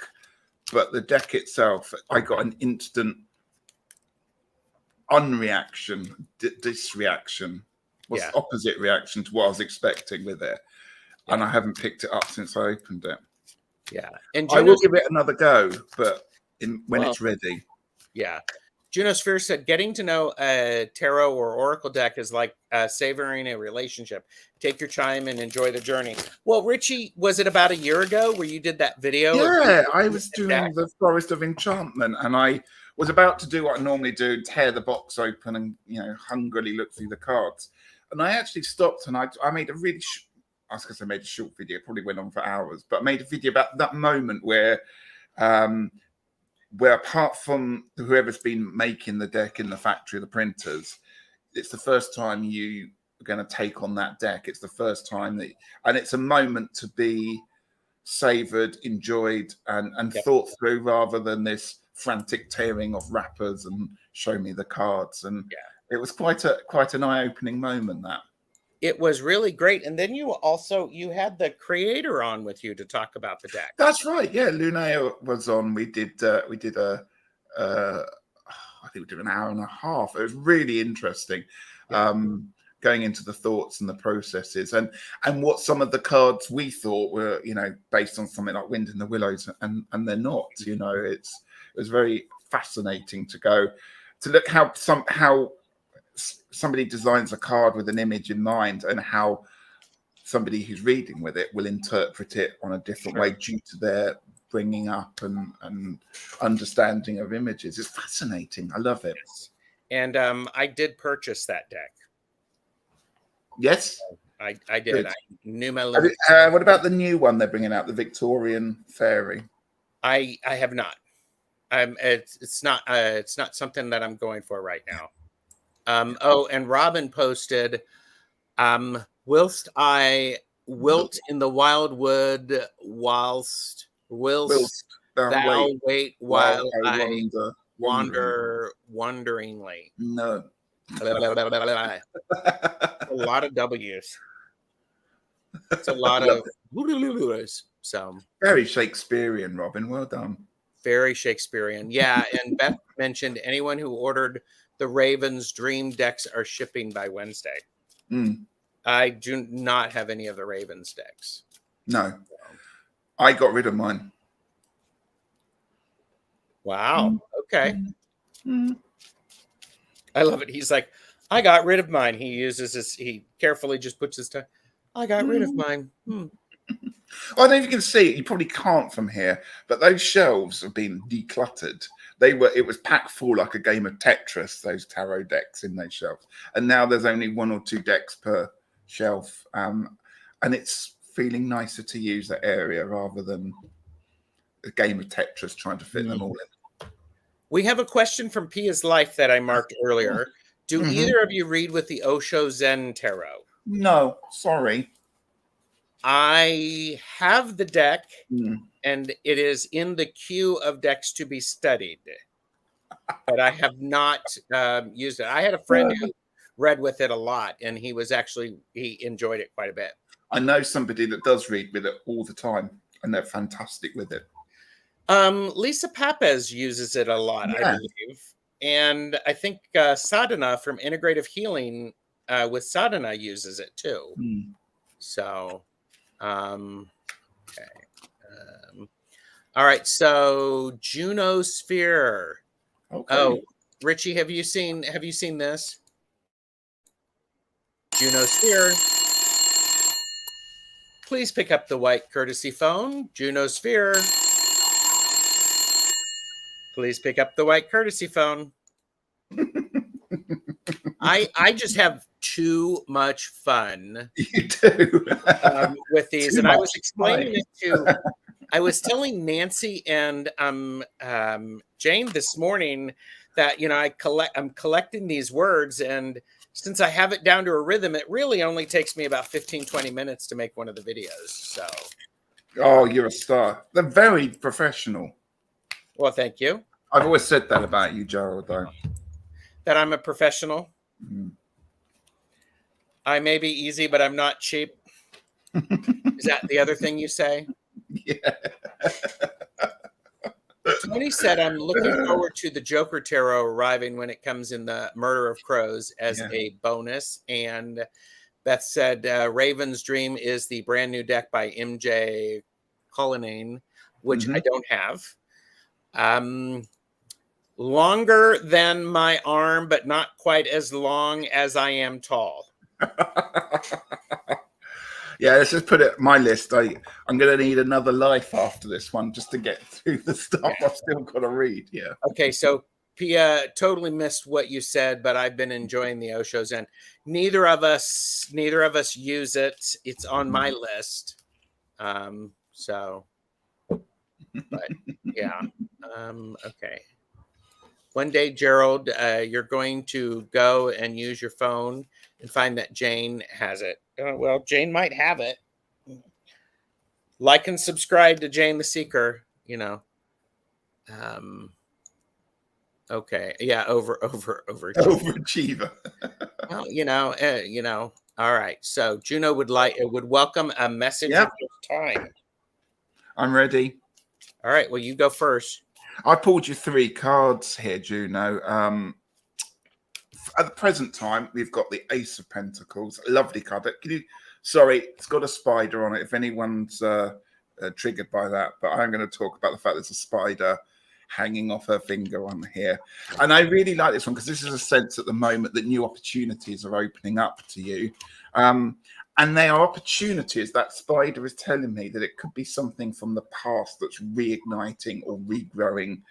but the deck itself, I got an instant unreaction, disreaction, was yeah, opposite reaction to what I was expecting with it, yeah, and I haven't picked it up since I opened it. yeah. And I will Juno's give it another go, but when well, it's ready. yeah. Juno Sphere said, getting to know a tarot or oracle deck is like savoring a relationship. Take your time and enjoy the journey. Well, Ritchie, was it about a year ago where you did that video of Yeah, I the was deck? doing the Forest of Enchantment, and I was about to do what I normally do: tear the box open and hungrily look through the cards. And I actually stopped, and I made a really. I was going to say made a short video. It probably went on for hours, but I made a video about that moment um, where apart from whoever's been making the deck in the factory of the printers, it's the first time you are going to take on that deck. It's the first time and it's a moment to be savoured, enjoyed, and Yep. thought through rather than this frantic tearing of wrappers and show me the cards. And Yeah. it was quite an eye-opening moment, that. It was really great. And then you had the creator on with you to talk about the deck. That's right. Yeah, Lunea was on. We did I think we did an hour and a half. It was really interesting. Yeah. Going into the thoughts and the processes and what some of the cards we thought were, based on something like Wind in the Willows, and they're not. It was very fascinating to look how somebody designs a card with an image in mind, and how somebody who's reading with it will interpret it on a different way due to their bringing up and understanding of images. It's fascinating. I love it. Yes. And I did purchase that deck. Yes, I did. good. I knew my limits. What about the new one they're bringing out, the Victorian Fairy? I have not. It's not something that I'm going for right now. Oh, and Robin posted, whilst I wilt in the wildwood, whilst thou wait while I wander wonderingly. No. A lot of W's. It's a lot of so very Shakespearean, Robin. Well done. Very Shakespearean. Yeah. And Beth mentioned anyone who ordered the Ravens Dream decks are shipping by Wednesday. I do not have any of the Ravens decks. No. I got rid of mine. Wow. Okay. I love it. He's like, I got rid of mine. He carefully just puts his time. I got rid of mine. I don't know if you can see it. You probably can't from here, but those shelves have been decluttered. It was packed full like a game of Tetris, those tarot decks in those shelves. And now there's only 1 or 2 decks per shelf. And it's feeling nicer to use that area rather than a game of Tetris trying to fit them all in. We have a question from Pia's Life that I marked earlier. Do either of you read with the Osho Zen Tarot? No, sorry. I have the deck, and it is in the queue of decks to be studied, but I have not used it. I had a friend who read with it a lot, and he enjoyed it quite a bit. I know somebody that does read with it all the time, and they're fantastic with it. Lisa Papez uses it a lot, I believe. And I think Sadhana from Integrative Healing with Sadhana uses it too. So, okay. All right. So Juno Sphere. Okay. Oh, Ritchie, have you seen this? Juno Sphere. Please pick up the white courtesy phone. Juno Sphere. Please pick up the white courtesy phone. I just have too much fun. You do. With these, Too and I much was explaining it to. I was telling Nancy and Jane this morning that I'm collecting these words, and since I have it down to a rhythm, it really only takes me about 15-20 minutes to make one of the videos. So, Oh, you're a star. They're very professional. well, thank you. I've always said that about you, Gerald, though. That I'm a professional. Mm. I may be easy, but I'm not cheap. Is that the other thing you say? Yeah. Tony said, I'm looking forward to the Joker Tarot arriving when it comes in the Murder of Crows as a bonus. And Beth said, Raven's Dream is the brand new deck by MJ Cullinane, which I don't have. Longer than my arm, but not quite as long as I am tall. Yeah, let's just put it my list. I'm going to need another life after this one just to get through the stuff I've still got to read. Yeah. Okay, so Pia totally missed what you said, but I've been enjoying the Oshos, and neither of us use it. It's on my list. So, but yeah. Okay. One day, Gerald, you're going to go and use your phone and find that Jane has it. Well, Jane might have it. Like and subscribe to Jane the Seeker, Okay. Yeah. Overachiever. Well, all right. So Juno would welcome a message at this time. I'm ready. All right. Well, you go first. I pulled you 3 cards here, Juno. At the present time, we've got the Ace of Pentacles. A lovely card. Sorry, it's got a spider on it. If anyone's triggered by that, but I'm going to talk about the fact there's a spider hanging off her finger on here. And I really like this one because this is a sense at the moment that new opportunities are opening up to you. And they are opportunities. That spider is telling me that it could be something from the past that's reigniting or regrowing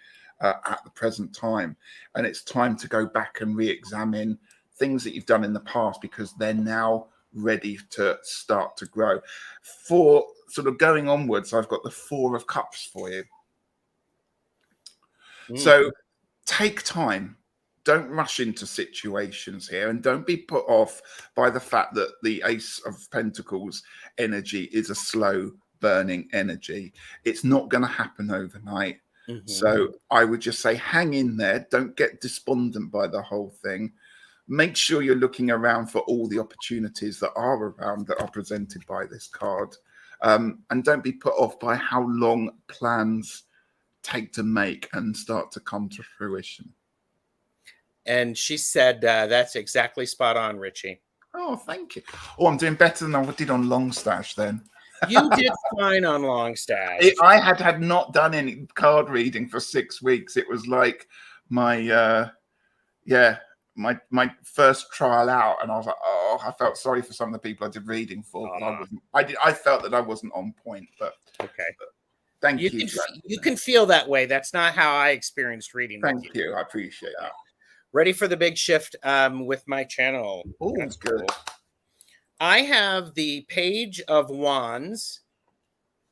at the present time. And it's time to go back and re-examine things that you've done in the past because they're now ready to start to grow. For sort of going onwards, I've got the 4 of Cups for you. So take time. Don't rush into situations here and don't be put off by the fact that the Ace of Pentacles energy is a slow burning energy. It's not going to happen overnight. So I would just say hang in there. Don't get despondent by the whole thing. Make sure you're looking around for all the opportunities that are around that are presented by this card. And don't be put off by how long plans take to make and start to come to fruition. And she said that's exactly spot on, Ritchie. Oh, thank you. Oh, I'm doing better than I did on Longstash then. You did fine on Longstash. I had not done any card reading for 6 weeks. It was like my my first trial out, and I was like, oh, I felt sorry for some of the people I did reading for. I felt that I wasn't on point, but okay. Thank you. You can feel that way. That's not how I experienced reading. Thank you. I appreciate that. Ready for the big shift with my channel. Oh, that's good. Cool. I have the Page of Wands.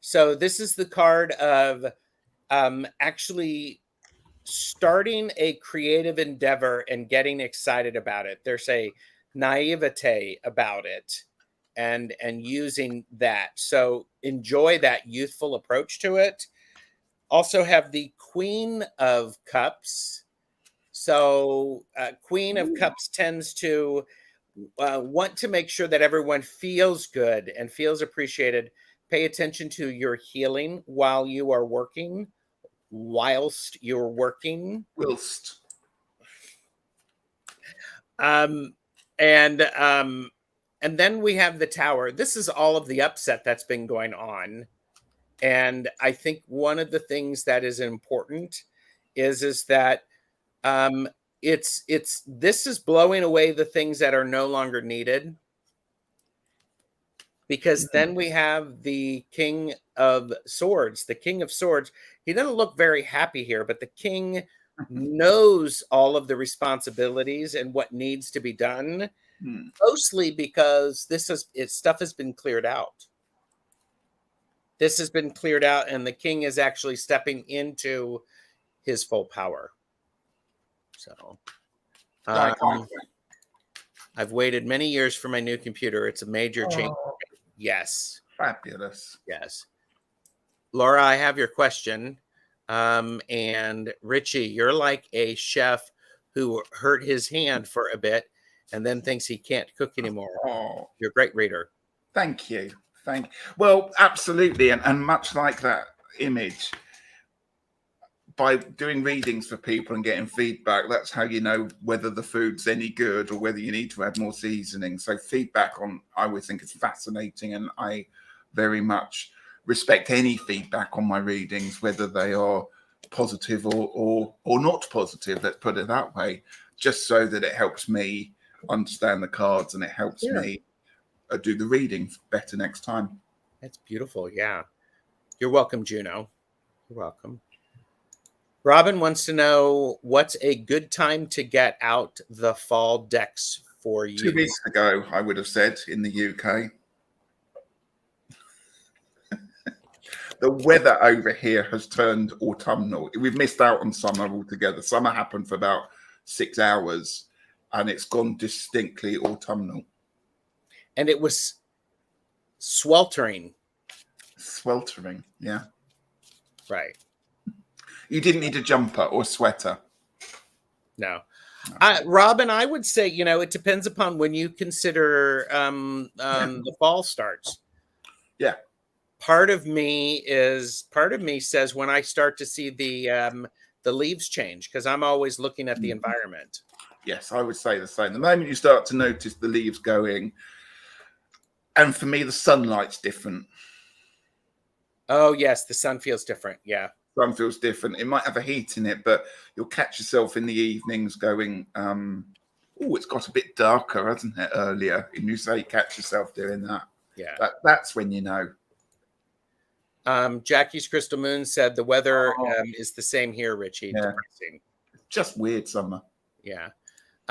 So this is the card of actually starting a creative endeavor and getting excited about it. There's a naivete about it and using that. So enjoy that youthful approach to it. Also have the Queen of Cups. So Queen of Cups tends to want to make sure that everyone feels good and feels appreciated. Pay attention to your healing while you are working, whilst you're working. Whilst. And then we have the Tower. This is all of the upset that's been going on. And I think one of the things that is important is that this is blowing away the things that are no longer needed, because then we have the King of Swords. The King of Swords, he doesn't look very happy here, but the king knows all of the responsibilities and what needs to be done, Hmm. mostly because stuff has been cleared out. This has been cleared out, and the king is actually stepping into his full power. So, Like, I've waited many years for my new computer. It's a major change. oh, Yes, fabulous. yes. Laura, I have your question. And Ritchie, you're like a chef who hurt his hand for a bit and then thinks he can't cook anymore. Oh, You're a great reader. thank you. Well, absolutely. And much like that image, by doing readings for people and getting feedback, that's how you know whether the food's any good or whether you need to add more seasoning. So feedback I always think is fascinating, and I very much respect any feedback on my readings, whether they are positive or not positive, let's put it that way, just so that it helps me understand the cards and it helps me do the reading better next time. That's beautiful. Yeah. You're welcome, Juno. You're welcome. Robin wants to know, what's a good time to get out the fall decks for 2 you? weeks ago, I would have said, in the UK. The weather over here has turned autumnal. We've missed out on summer altogether. Summer happened for about 6 hours and it's gone distinctly autumnal. And it was sweltering. Sweltering, yeah. Right. You didn't need a jumper or sweater. No. Robin, I would say, it depends upon when you consider the fall starts. Yeah. Part of me says when I start to see the leaves change, because I'm always looking at the environment. Yes, I would say the same. The moment you start to notice the leaves going, and for me, the sunlight's different. Oh, yes, the sun feels different. Yeah. Sun feels different. It might have a heat in it, but you'll catch yourself in the evenings going, oh, it's got a bit darker, hasn't it, earlier? And you say catch yourself doing that. Yeah. That's when you know. Jackie's Crystal Moon said the weather is the same here, Ritchie. Yeah. Depressing. Just weird summer. Yeah.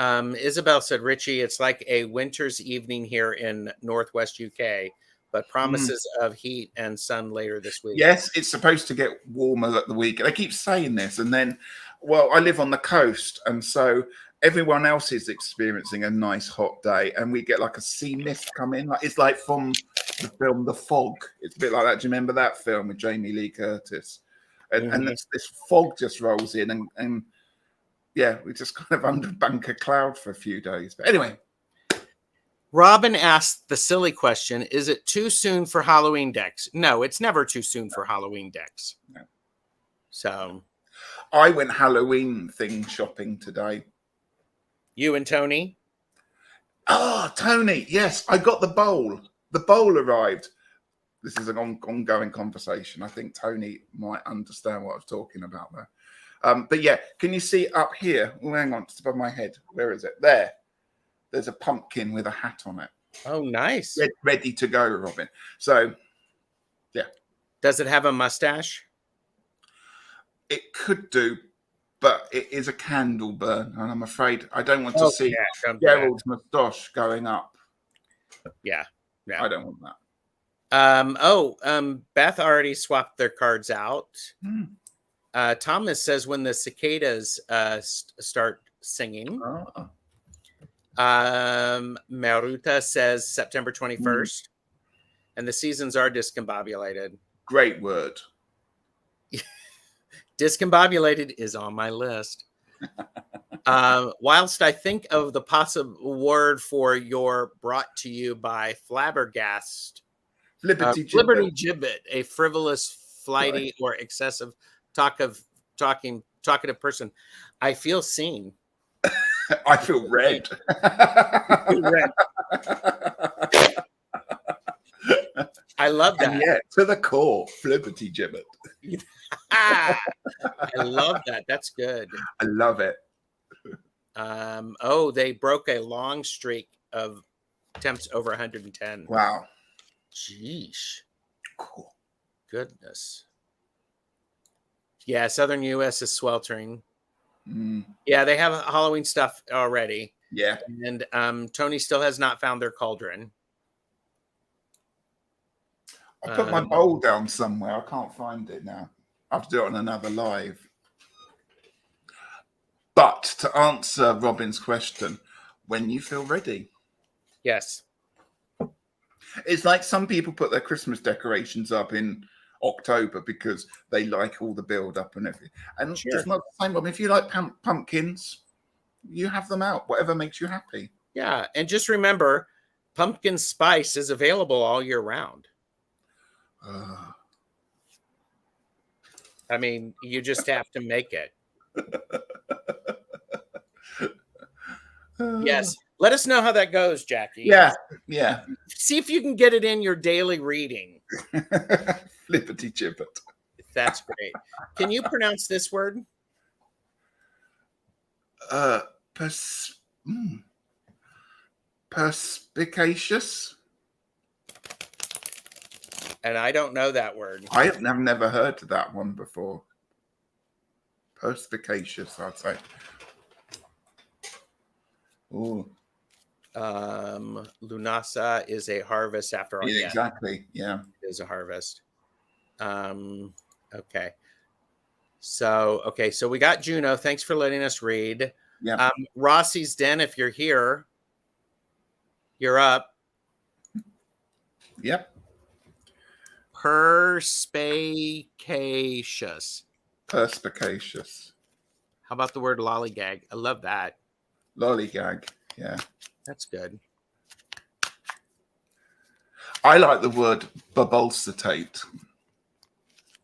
Isabel said, Ritchie, it's like a winter's evening here in Northwest UK, but promises of heat and sun later this week. Yes, it's supposed to get warmer at the week. They keep saying this. And then, well, I live on the coast. And so everyone else is experiencing a nice hot day. And we get like a sea mist come in. It's like from the film The Fog. It's a bit like that. Do you remember that film with Jamie Lee Curtis? And this fog just rolls in and yeah, we just kind of underbank a cloud for a few days. But anyway. Robin asked the silly question, is it too soon for Halloween decks? No, it's never too soon for Halloween decks. No. So. I went Halloween thing shopping today. You and Tony? Oh, Tony. Yes, I got the bowl. The bowl arrived. This is an ongoing conversation. I think Tony might understand what I was talking about there. But yeah, can you see up here? Oh, hang on, it's above my head. Where is it? There. There's a pumpkin with a hat on it. Oh, nice. Ready to go, Robin. So, yeah. Does it have a mustache? It could do, but it is a candle burn, and I'm afraid I don't want to see Gerald's moustache going up. Yeah. I don't want that. Beth already swapped their cards out. Thomas says when the cicadas start singing. Maruta says September 21st. And the seasons are discombobulated. Great word. Discombobulated is on my list. Whilst I think of the possible word for your brought to you by Flabbergast. Liberty Gibbet, a frivolous, flighty, or excessive talkative person. I feel seen. I feel red. I love that. And yeah, to the core, Liberty Gibbet. I love that. That's good. I love it. They broke a long streak of attempts over 110. Wow. Jeez. Cool. Goodness. Yeah, Southern US is sweltering. Mm, Yeah, they have Halloween stuff already. yeah. And Tony still has not found their cauldron. I put my bowl down somewhere. I can't find it now. I have to do it on another live. But to answer Robin's question, when you feel ready. Yes. It's like some people put their Christmas decorations up in October because they like all the build up and everything. And Sure. it's not the same. I mean, if you like pumpkins, you have them out, whatever makes you happy. Yeah. And just remember, pumpkin spice is available all year round. I mean, you just have to make it. Yes. Let us know how that goes, Jackie. Yeah. Yeah. See if you can get it in your daily reading. Flippity gibbet. That's great. Can you pronounce this word? Perspicacious. And I don't know that word. I have never heard of that one before. Perspicacious, I'd say. Ooh. Lunasa is a harvest after all. Yeah, exactly. Yeah. It is a harvest. Okay. So we got Juno. Thanks for letting us read. Yeah. Rossi's Den, if you're here, you're up. Yep. Perspicacious. Perspicacious. How about the word lollygag? I love that. Lollygag. Yeah. That's good. I like the word babulcitate.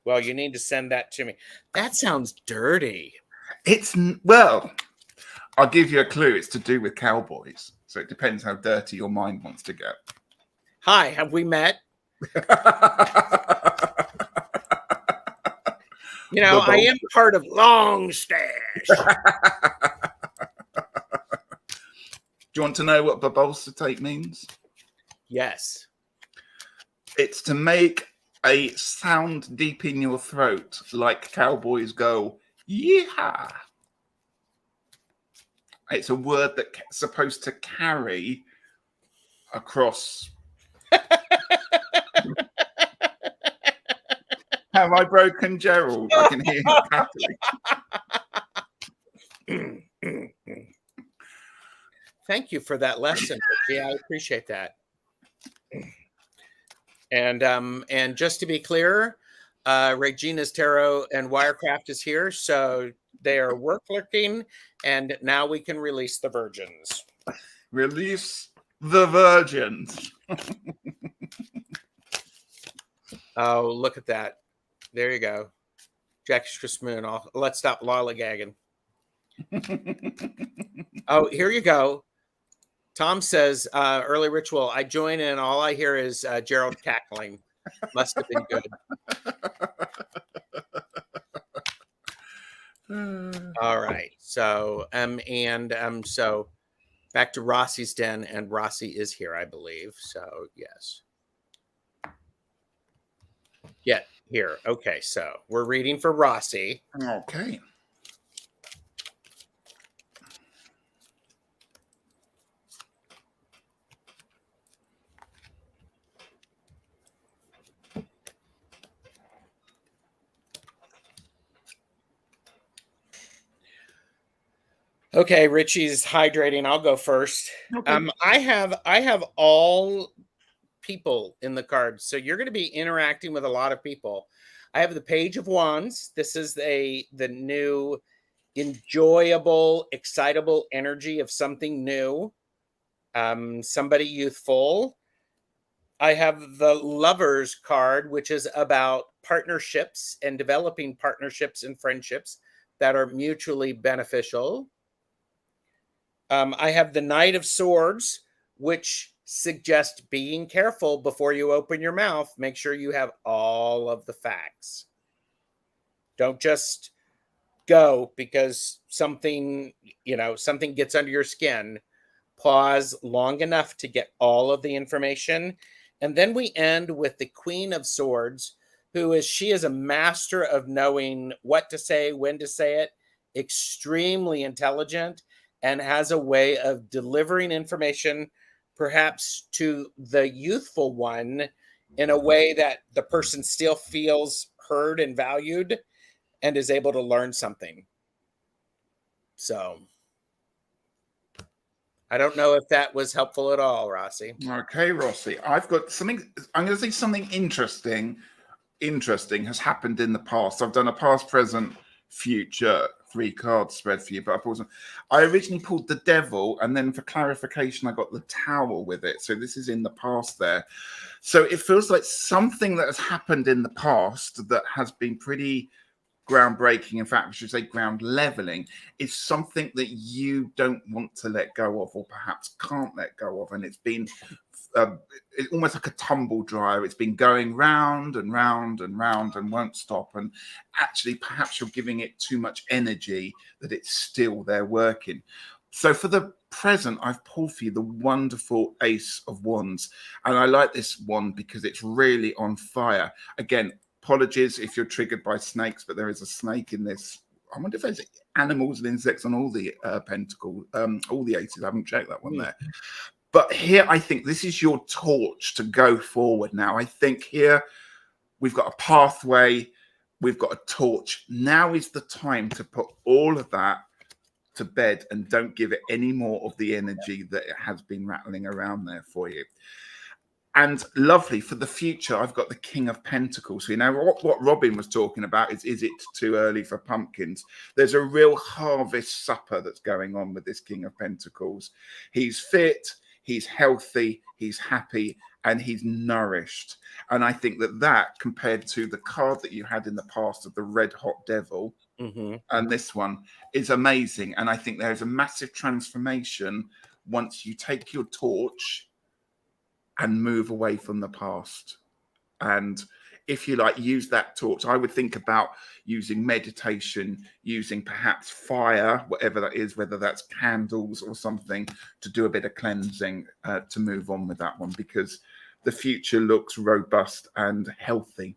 Well, you need to send that to me. That sounds dirty. Well, I'll give you a clue. It's to do with cowboys. So it depends how dirty your mind wants to get. Hi, have we met? You know, I am part of Long Stash. Do you want to know what babulcitate means? Yes. It's to make a sound deep in your throat, like cowboys go, yeehaw. It's a word that's supposed to carry across. Have I broken Gerald? I can hear him cackling. Thank you for that lesson. Yeah, I appreciate that. And just to be clear, Regina's Tarot and Wirecraft is here, so they are work lurking, and now we can release the virgins. Release the virgins. Oh, look at that. There you go. Jack's Moon. Let's stop lollygagging. Oh, here you go. Tom says, early ritual. I join in. All I hear is Gerald cackling. Must have been good. All right. So, so back to Rossi's Den, and Rossi is here, I believe. So, yes. Yeah, here. Okay. So we're reading for Rossi. Okay. Okay, Ritchie's hydrating. I'll go first. Okay. I have all people in the cards, so you're going to be interacting with a lot of people. I have the Page of Wands. This is the new enjoyable, excitable energy of something new. Somebody youthful. I have the Lovers card, which is about partnerships and developing partnerships and friendships that are mutually beneficial. I have the Knight of Swords, which suggests being careful before you open your mouth. Make sure you have all of the facts. Don't just go because something gets under your skin. Pause long enough to get all of the information. And then we end with the Queen of Swords. she is a master of knowing what to say, when to say it, extremely intelligent, and has a way of delivering information, perhaps to the youthful one, in a way that the person still feels heard and valued and is able to learn something. So I don't know if that was helpful at all, Rossi. Okay, Rossi. I've got something. I'm going to say something interesting has happened in the past. I've done a past, present, future 3-card spread for you, but I originally pulled the devil, and then for clarification, I got the tower with it. So this is in the past there. So it feels like something that has happened in the past that has been pretty groundbreaking. In fact, I should say ground leveling, is something that you don't want to let go of, or perhaps can't let go of. And it's been it's almost like a tumble dryer. It's been going round and round and round and won't stop. And actually, perhaps you're giving it too much energy that it's still there working. So for the present, I've pulled for you the wonderful Ace of Wands. And I like this one because it's really on fire. Again, apologies if you're triggered by snakes, but there is a snake in this. I wonder if there's animals and insects on all the pentacles, all the aces. I haven't checked that one there. But here, I think this is your torch to go forward now. I think here we've got a pathway, we've got a torch. Now is the time to put all of that to bed and don't give it any more of the energy that it has been rattling around there for you. And lovely for the future, I've got the King of Pentacles. So, you know, what Robin was talking about is it too early for pumpkins? There's a real harvest supper that's going on with this King of Pentacles. He's fit, he's healthy, he's happy, and he's nourished. And I think that compared to the card that you had in the past of the Red Hot Devil, and this one is amazing. And I think there's a massive transformation once you take your torch and move away from the past. And if you like, use that torch. I would think about using meditation, using perhaps fire, whatever that is, whether that's candles or something, to do a bit of cleansing to move on with that one, because the future looks robust and healthy.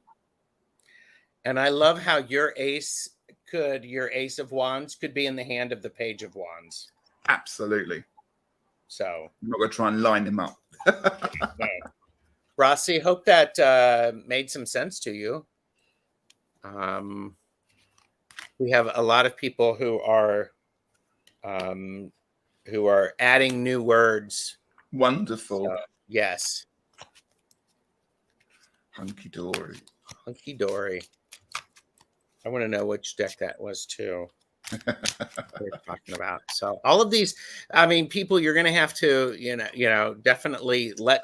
And I love how your Ace of Wands could be in the hand of the Page of Wands. Absolutely. So I'm not going to try and line them up. No. Rossi, hope that made some sense to you. We have a lot of people who are adding new words. Wonderful. So, yes. Hunky dory. Hunky dory. I want to know which deck that was too. We're talking about. So all of these, I mean, people, you're going to have to, you know, definitely let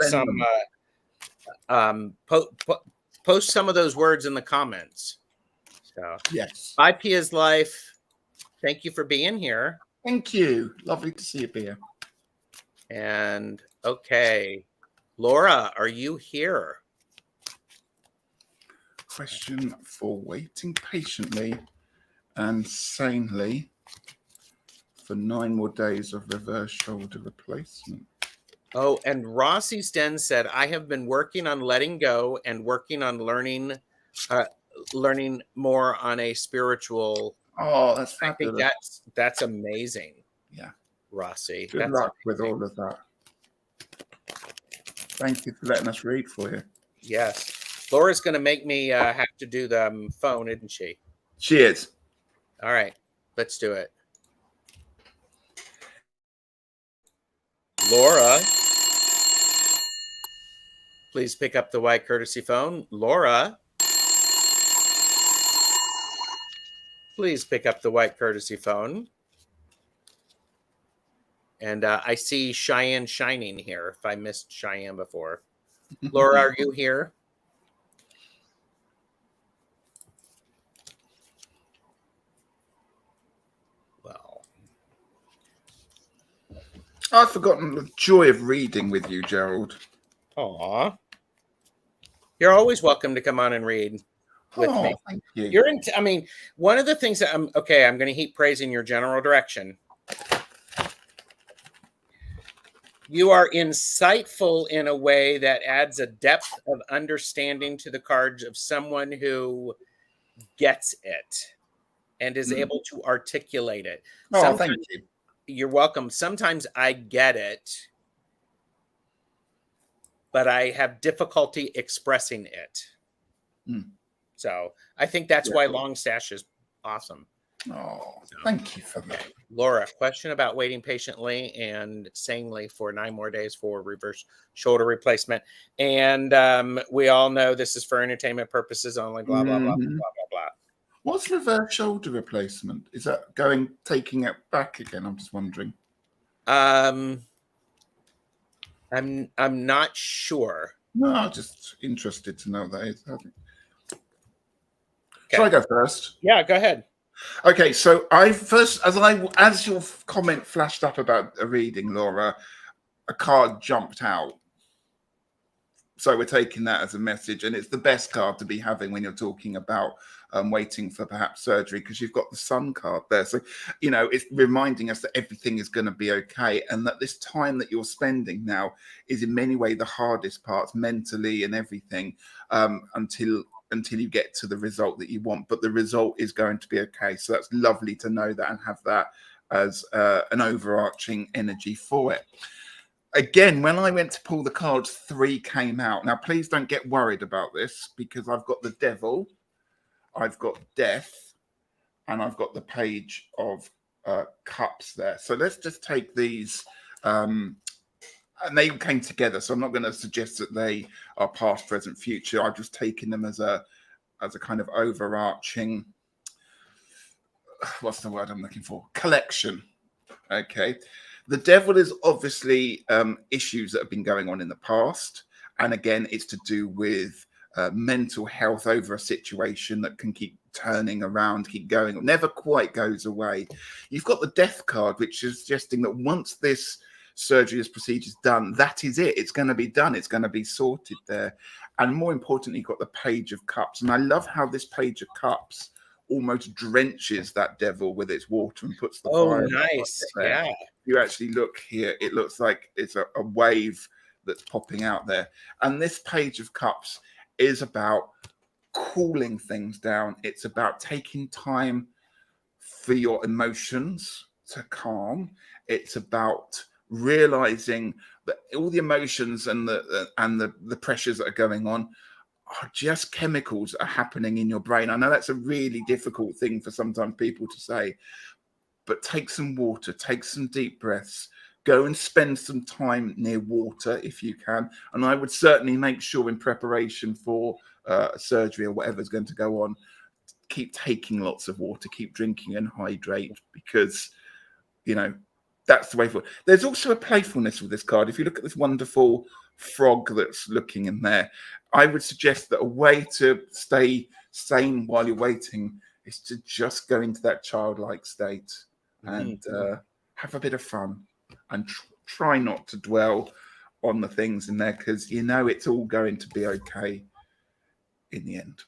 post some of those words in the comments. So yes. Bye, Pia's Life. Thank you for being here. Thank you. Lovely to see you, Pia. And okay, Laura, are you here? Question for waiting patiently and sanely for 9 more days of reverse shoulder replacement. Oh, and Rossi Sten said, I have been working on letting go and working on learning more on a spiritual. Oh, that's fabulous. I think that's amazing. Yeah. Rossi. Good luck with all of that. Thank you for letting us read for you. Yes. Laura's going to make me have to do the phone, isn't she? She is. All right. Let's do it. Laura, please pick up the white courtesy phone. Laura, please pick up the white courtesy phone. And I see Cheyenne shining here, if I missed Cheyenne before. Laura, are you here? Well, I've forgotten the joy of reading with you, Gerald. Aw. You're always welcome to come on and read with me. Thank you. You're in. I mean, one of the things that I'm going to heap praise in your general direction. You are insightful in a way that adds a depth of understanding to the cards of someone who gets it and is able to articulate it. Oh, thank Sometimes you. you're welcome. Sometimes I get it, but I have difficulty expressing it. Mm. So I think that's Yeah. why long stash is awesome. Oh, So, thank you for okay. that. Laura, question about waiting patiently and sanely for 9 more days for reverse shoulder replacement. And we all know this is for entertainment purposes only, blah, blah, blah, blah, Mhm. blah, blah. What's reverse shoulder replacement? Is that taking it back again? I'm just wondering. I'm not sure. No, I'm just interested to know what that is. Okay. Shall I go first? Yeah, go ahead. Okay, so as your comment flashed up about a reading, Laura, a card jumped out. So we're taking that as a message, and it's the best card to be having when you're talking about waiting for perhaps surgery, because you've got the sun card there. So, it's reminding us that everything is going to be okay, and that this time that you're spending now is in many ways the hardest parts mentally and everything, until you get to the result that you want. But the result is going to be okay. So that's lovely to know that and have that as an overarching energy for it. Again, when I went to pull the cards, 3 came out. Now, please don't get worried about this, because I've got the Devil, I've got Death, and I've got the Page of Cups there. So let's just take these, and they came together. So I'm not going to suggest that they are past, present, future. I've just taken them as a kind of overarching, what's the word I'm looking for? Collection. Okay. The Devil is obviously issues that have been going on in the past. And again, it's to do with mental health over a situation that can keep turning around, keep going, never quite goes away. You've got the Death card, which is suggesting that once this surgery, this procedure is done, that is it. It's going to be done. It's going to be sorted there. And more importantly, you've got the Page of Cups. And I love how this Page of Cups almost drenches that Devil with its water and puts the Oh, fire nice. there. Yeah. You actually look here, it looks like it's a wave that's popping out there. And this Page of Cups is about cooling things down. It's about taking time for your emotions to calm. It's about realizing that all the emotions and the pressures that are going on are just chemicals that are happening in your brain. I know that's a really difficult thing for sometimes people to say, but take some water, take some deep breaths, go and spend some time near water if you can. And I would certainly make sure in preparation for surgery or whatever's going to go on, keep taking lots of water, keep drinking and hydrate, because, that's the way forward. There's also a playfulness with this card. If you look at this wonderful frog that's looking in there, I would suggest that a way to stay sane while you're waiting is to just go into that childlike state and have a bit of fun, and try not to dwell on the things in there, because it's all going to be okay in the end.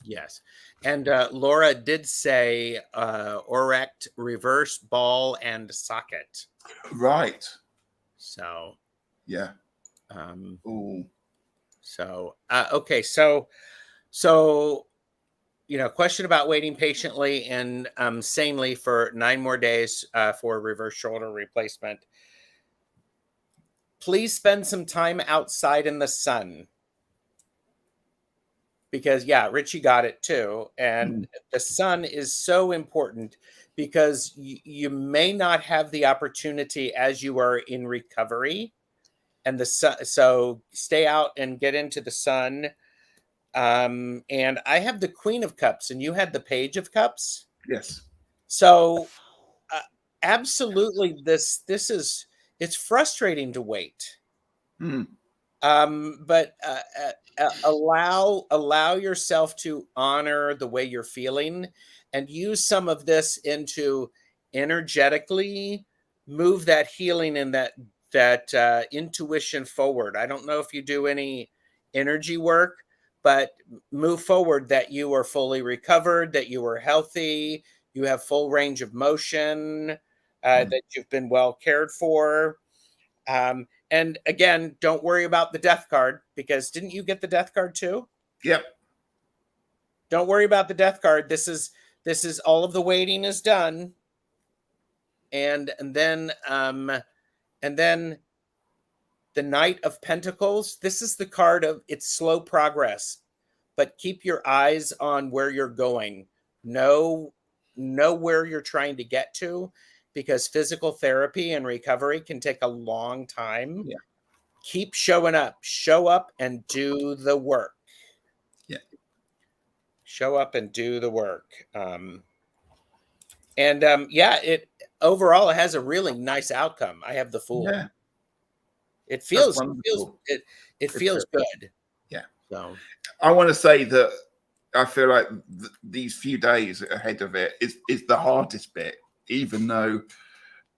Yes. And Laura did say orect, reverse, ball, and socket. Right. So, Yeah. Ooh. So, okay. So, question about waiting patiently and sanely for 9 more days for reverse shoulder replacement. Please spend some time outside in the sun. Because, yeah, Ritchie got it too. And the sun is so important, because you may not have the opportunity as you are in recovery. And the sun, so stay out and get into the sun. And I have the Queen of Cups, and you had the Page of Cups. Yes. So absolutely, it's frustrating to wait. But allow yourself to honor the way you're feeling, and use some of this into energetically move that healing and that intuition forward. I don't know if you do any energy work, but move forward that you are fully recovered, that you are healthy, you have full range of motion, that you've been well cared for. And again, don't worry about the death card, because didn't you get the death card too? Yep. Don't worry about the death card. This is all of the waiting is done. And then the Knight of Pentacles. This is the card of it's slow progress, but keep your eyes on where you're going. Know where you're trying to get to, because physical therapy and recovery can take a long time. Yeah. Keep showing up. Show up and do the work. Yeah. Show up and do the work. It overall, it has a really nice outcome. I have the Fool. Yeah. It That's feels wonderful. it feels good. Yeah. So I want to say that I feel like these few days ahead of it is the hardest bit, even though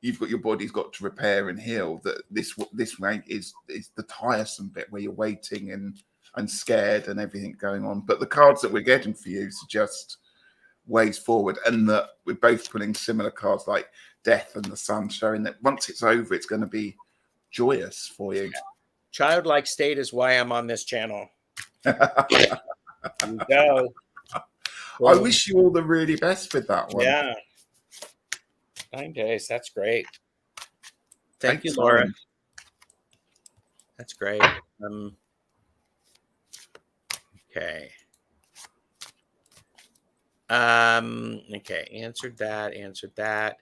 you've got your body's got to repair and heal. That this way is the tiresome bit where you're waiting and scared and everything going on. But the cards that we're getting for you suggest ways forward, and that we're both pulling similar cards like Death and the Sun, showing that once it's over, it's going to be joyous for you. Childlike state is why I'm on this channel. There you go. I wish you all the really best with that one. Yeah. 9 days. That's great. Thank you, Take Laura. time. That's great. Okay. Okay. Answered that.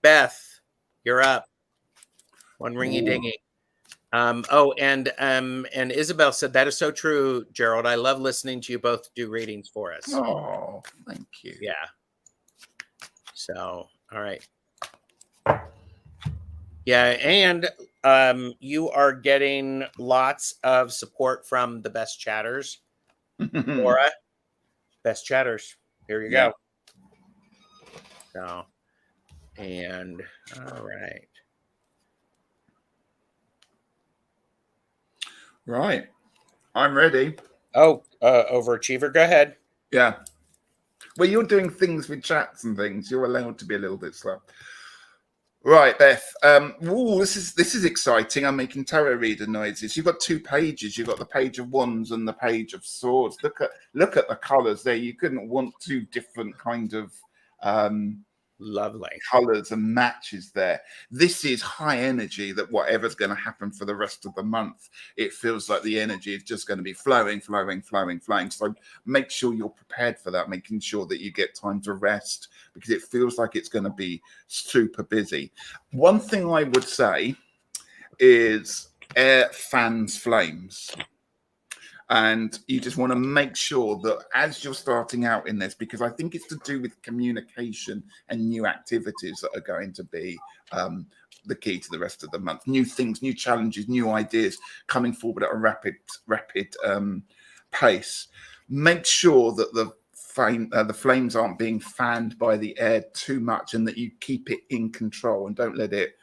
Beth, you're up. One ringy dingy. And Isabel said, that is so true, Gerald. I love listening to you both do readings for us. Oh, thank you. Yeah. So, all right. Yeah, and you are getting lots of support from the best chatters. Laura, best chatters. Here you go. So, and all right. Right. I'm ready. Oh, overachiever, go ahead. Yeah. Well, you're doing things with chats and things. You're allowed to be a little bit slow. Right, Beth. This is exciting. I'm making tarot reader noises. You've got 2 pages. You've got the page of wands and the page of swords. Look at the colours there. You couldn't want 2 different kind of lovely colors and matches there. This is high energy, that whatever's going to happen for the rest of the month, it feels like the energy is just going to be flowing. So make sure you're prepared for that, making sure that you get time to rest, because it feels like it's going to be super busy. One thing I would say is air fans flames. And you just want to make sure that as you're starting out in this, because I think it's to do with communication and new activities that are going to be the key to the rest of the month. New things, new challenges, new ideas coming forward at a rapid pace. Make sure that the flames aren't being fanned by the air too much, and that you keep it in control and don't let it,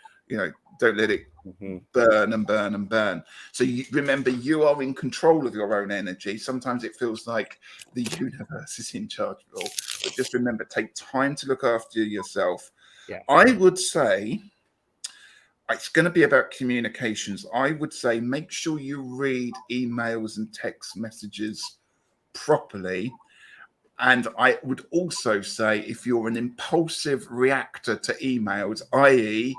burn and burn and burn. So remember, you are in control of your own energy. Sometimes it feels like the universe is in charge of it all, but just remember, take time to look after yourself. Yeah. I would say it's going to be about communications. I would say make sure you read emails and text messages properly. And I would also say, if you're an impulsive reactor to emails, i.e.,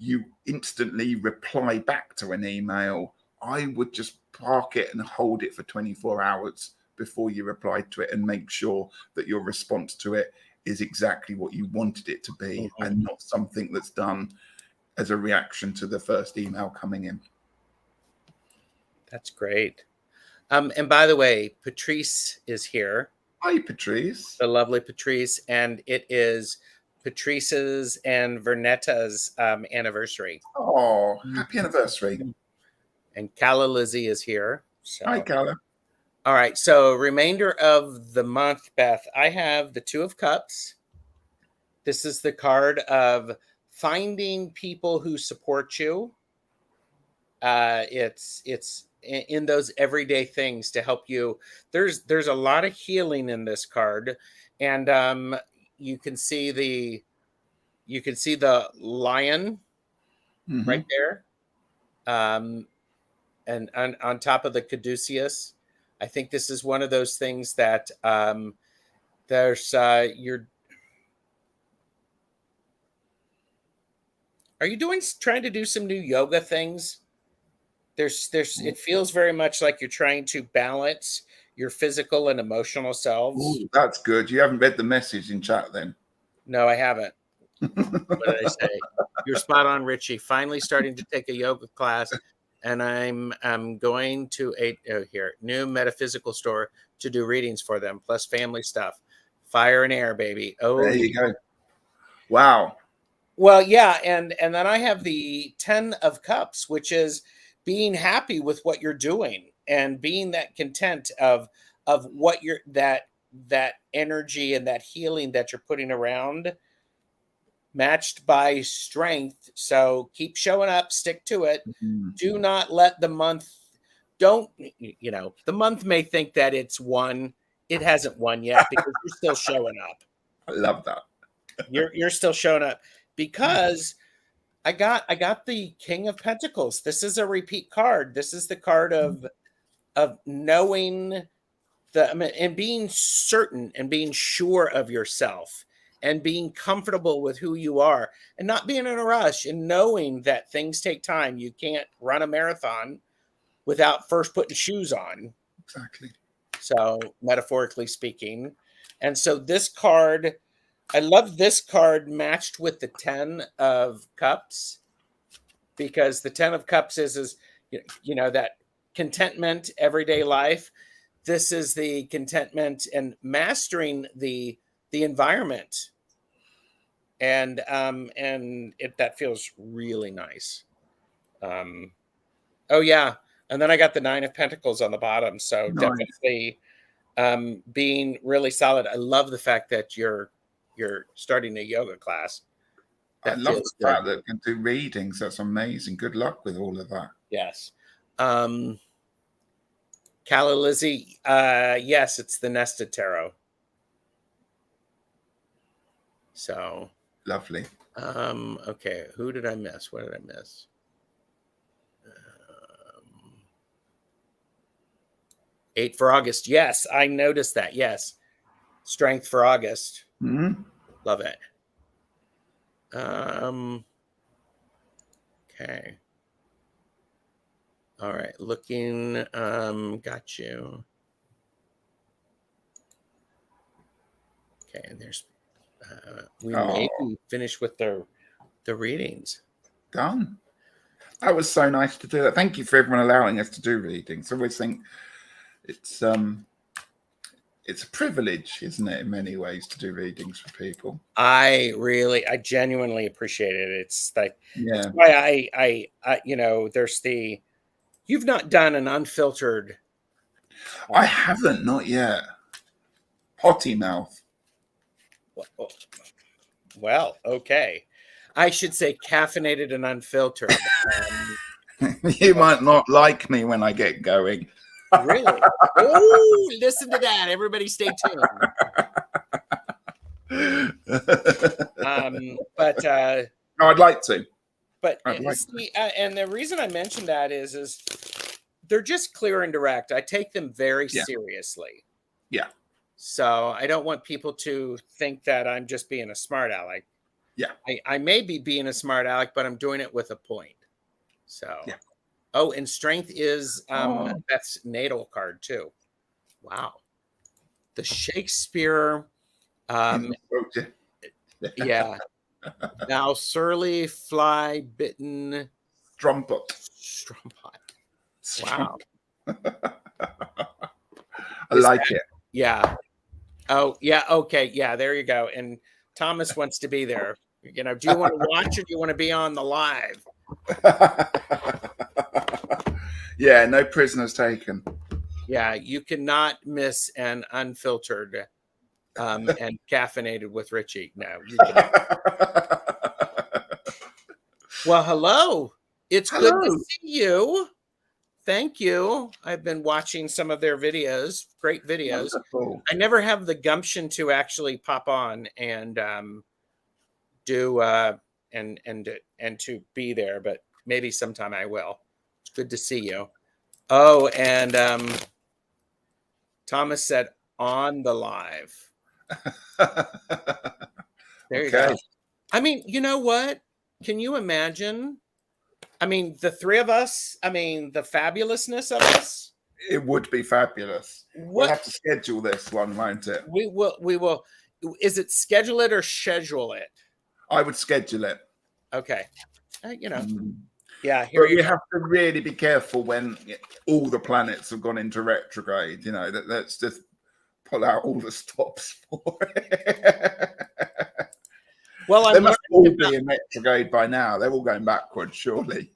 you instantly reply back to an email, I would just park it and hold it for 24 hours before you reply to it, and make sure that your response to it is exactly what you wanted it to be, and not something that's done as a reaction to the first email coming in. That's great. And by the way, Patrice is here. Hi, Patrice. The lovely Patrice. And it is Patrice's and Vernetta's anniversary. Oh, happy anniversary. And Calla Lizzie is here. So. Hi, Calla. All right. So remainder of the month, Beth, I have the 2 of Cups. This is the card of finding people who support you. It's in those everyday things to help you. There's a lot of healing in this card, and you can see you can see the lion right Mhm. there. And on top of the caduceus. I think this is one of those things that there's you're are you trying to do some new yoga things? There's it feels very much like you're trying to balance your physical and emotional selves. Ooh, that's good. You haven't read the message in chat then. No, I haven't. What did I say? You're spot on, Ritchie. Finally starting to take a yoga class, and I'm going to a here new metaphysical store to do readings for them, plus family stuff. Fire and air, baby. Oh, There yeah. you go. Wow. Well, yeah, and then I have the 10 of cups, which is being happy with what you're doing and being that content of what you're that energy and that healing that you're putting around, matched by strength. So keep showing up, stick to it. Mhm. Do not let the month, don't, the month may think that it's won. It hasn't won yet because you're still showing up. I love that. You're still showing up because I got the King of Pentacles. This is a repeat card. This is the card of knowing and being certain and being sure of yourself and being comfortable with who you are and not being in a rush and knowing that things take time. You can't run a marathon without first putting shoes on. Exactly. So, metaphorically speaking. And so this card, I love this card matched with the 10 of cups, because the 10 of cups is that contentment, everyday life. This is the contentment and mastering the environment, and that feels really nice. Oh yeah, and then I got the 9 of Pentacles on the bottom, so Nice. definitely being really solid. I love the fact that you're starting a yoga class. I That love the feels good. fact that you can do readings. That's amazing. Good luck with all of that. Yes. Calla Lizzie, yes, it's the nested tarot. So, Lovely. okay, who did I miss? What did I miss? 8 for August. Yes, I noticed that. Yes. Strength for August. Mhm. Love it. Okay. All right, looking, got you. Okay, and there's we Oh, may be finished with the readings. done. That was so nice to do that. Thank you for everyone allowing us to do readings. I always think it's it's a privilege, isn't it, in many ways, to do readings for people. I genuinely appreciate it. It's like it's Yeah. why there's you've not done an unfiltered. I Uh, haven't, not yet. Potty mouth. well, okay. I should say caffeinated and unfiltered. You might not like me when I get going. Really? Oh, listen to that. Everybody stay tuned. But No, I'd like to. but I'd like to. see, and the reason I mentioned that is they're just clear and direct. I take them very Yeah. seriously. Yeah. So I don't want people to think that I'm just being a smart aleck. Yeah. I may be being a smart aleck, but I'm doing it with a point. So, Yeah. oh, and strength is Oh. Beth's natal card too. Wow. The Shakespeare, um, yeah. Now surly fly bitten Strumpet. strumpet. Wow. Strumpet. I Is like that, it. yeah. Oh, yeah. Okay. Yeah. There you go. And Thomas wants to be there. Do you want to watch or do you want to be on the live? Yeah, no prisoners taken. Yeah. You cannot miss an unfiltered and caffeinated with Ritchie. No, you cannot. Well, hello. It's good to Hello. see you. Thank you. I've been watching some of their videos. Great videos. Wonderful. I never have the gumption to actually pop on and do and to be there, but maybe sometime I will. It's good to see you. Oh, and Thomas said on the live. There you go. I mean, you know what? Can you imagine? I mean, the three of us, I mean, the fabulousness of us. It would be fabulous. What We'll have to schedule this one, won't it? we will. Is it schedule it or schedule it? I would schedule it. Okay. You know. Mm. Yeah, here but you we go. have to really be careful when all the planets have gone into retrograde. You know, let's just pull out all the stops for it. Well, they must all be in retrograde by now. They're all going backwards, surely.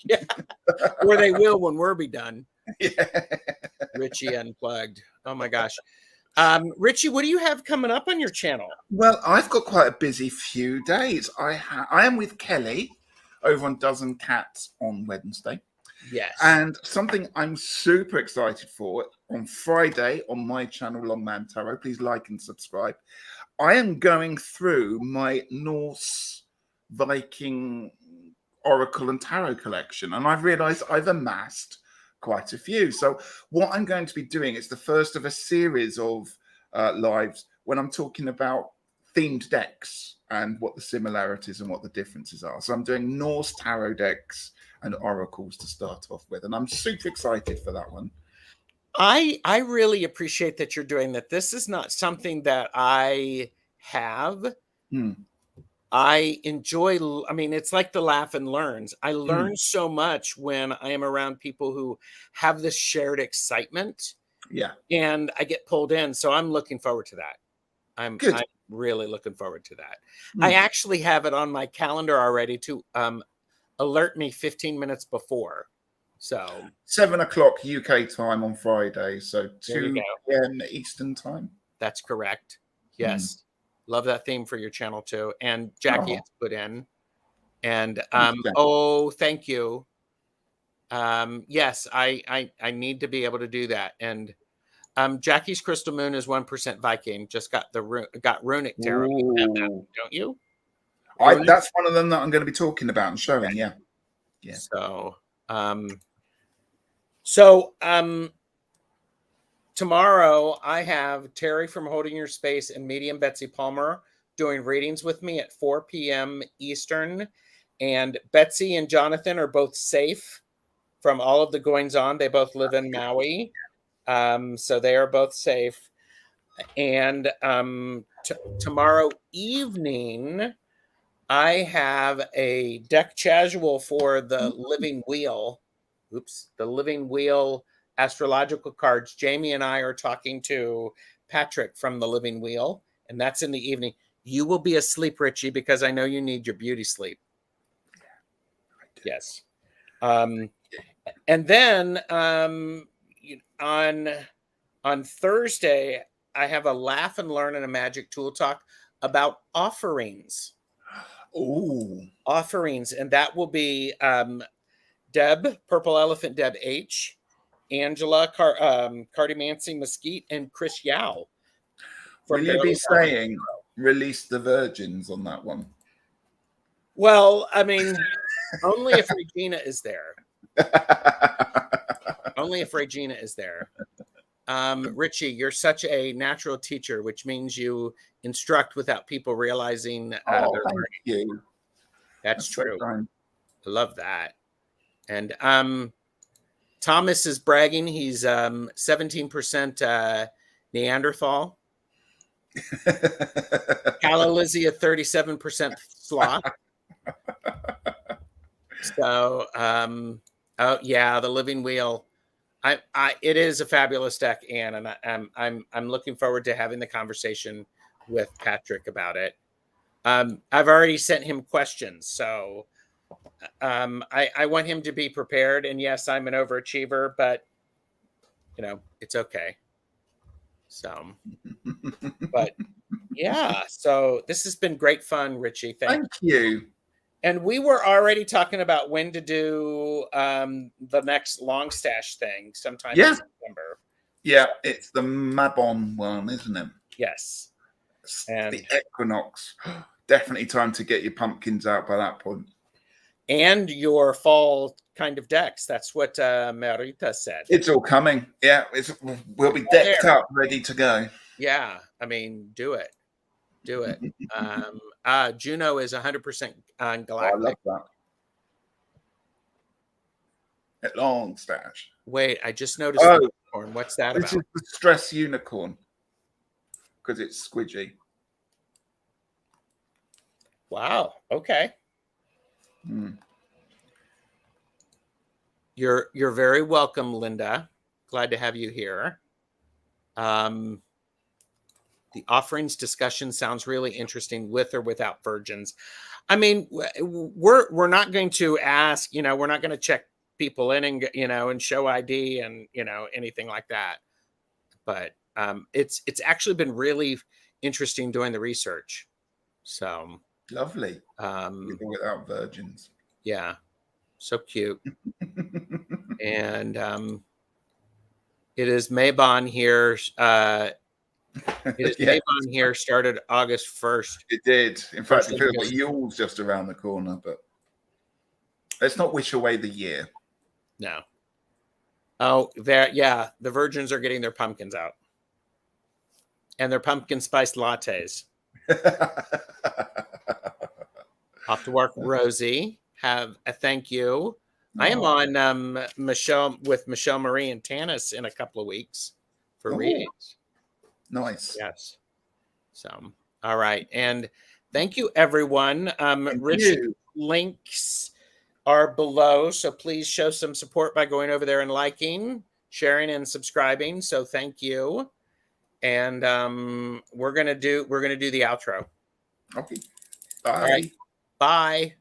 Yeah. Or they will when we're be done. Yeah. Ritchie Unplugged. Oh my gosh. Ritchie, what do you have coming up on your channel? Well, I've got quite a busy few days. I am with Kelly over on Dozen Cats on Wednesday. Yes. And something I'm super excited for on Friday on my channel, Longman Tarot. Please like and subscribe. I am going through my Norse Viking Oracle and Tarot collection, and I've realized I've amassed quite a few. So what I'm going to be doing is the first of a series of lives when I'm talking about themed decks and what the similarities and what the differences are. So I'm doing Norse tarot decks and oracles to start off with, and I'm super excited for that one. I really appreciate that you're doing that. This is not something that I have. I enjoy, I mean, it's like the laugh and learns. I learn so much when I am around people who have this shared excitement. Yeah. And I get pulled in. So I'm looking forward to that. I'm really looking forward to that. I actually have it on my calendar already to alert me 15 minutes before. So 7 o'clock UK time on Friday. So 2 p.m. Eastern time. That's correct. Yes. Love that theme for your channel too. And Jackie has put in. And oh, thank you. Yes, I need to be able to do that. And Jackie's Crystal Moon is 1% Viking. Just got Runic Tarot. You have that, don't you? That's one of them that I'm going to be talking about and showing. Yeah. So tomorrow I have Terry from Holding Your Space and Medium Betsy Palmer doing readings with me at 4 p.m. Eastern. And Betsy and Jonathan are both safe from all of the goings on. They both live in Maui. So they are both safe. And tomorrow evening, I have a deck casual for the Living Wheel. The Living Wheel astrological cards. Jamie and I are talking to Patrick from the Living Wheel, and that's in the evening. You will be asleep, Ritchie, because I know you need your beauty sleep. Yes. And then on Thursday, I have a Laugh and Learn and a Magic Tool Talk about offerings. Offerings. And that will be Deb, Purple Elephant Deb H, Angela, Cardimancy Mesquite, and Chris Yao. Will you be saying release the virgins on that one? Well, I mean, only if Regina is there. Only if Regina is there. Ritchie, you're such a natural teacher, which means you instruct without people realizing they're learning. You. That's true. So I love that. And Thomas is bragging. He's 17% Neanderthal. Calalizia 37% sloth. So oh yeah, the Living Wheel. It is a fabulous deck, Anne, and I'm looking forward to having the conversation with Patrick about it. I've already sent him questions, so I want him to be prepared. And yes, I'm an overachiever, but you know, it's okay. So, but yeah, so this has been great fun, Ritchie. Thank you. And we were already talking about when to do the next long stash thing sometime in September. Yeah, it's the Mabon one, isn't it? Yes. And the equinox. definitely time to get your pumpkins out by that point. And your fall kind of decks. That's what Merita said. It's all coming. Yeah, we'll be decked up, ready to go. Yeah, I mean, do it. Do it. Juno is 100% on Galactic. Oh, I love that. At long stash. Wait, I just noticed the unicorn. What's that about? This is the stress unicorn because it's squidgy. Wow. Okay. You're very welcome, Linda. Glad to have you here. The offerings discussion sounds really interesting, with or without virgins. I mean, we're not going to ask, we're not going to check people in and, and show ID and, anything like that. But it's actually been really interesting doing the research. So lovely. Without virgins. Yeah. So cute. And it is Maybon here. Maybon here started August 1st. It did. In fact, it feels like Yule's just around the corner, but let's not wish away the year. No. Oh, the virgins are getting their pumpkins out. And their pumpkin spice lattes. Off to work, Rosie. Have a thank you. I am on Michelle Marie and Tanis in a couple of weeks for readings. Nice. Yes. So, all right. And thank you, everyone. Ritchie links are below. So please show some support by going over there and liking, sharing, and subscribing. So thank you. And we're gonna do the outro. Okay. Bye. All right. Bye.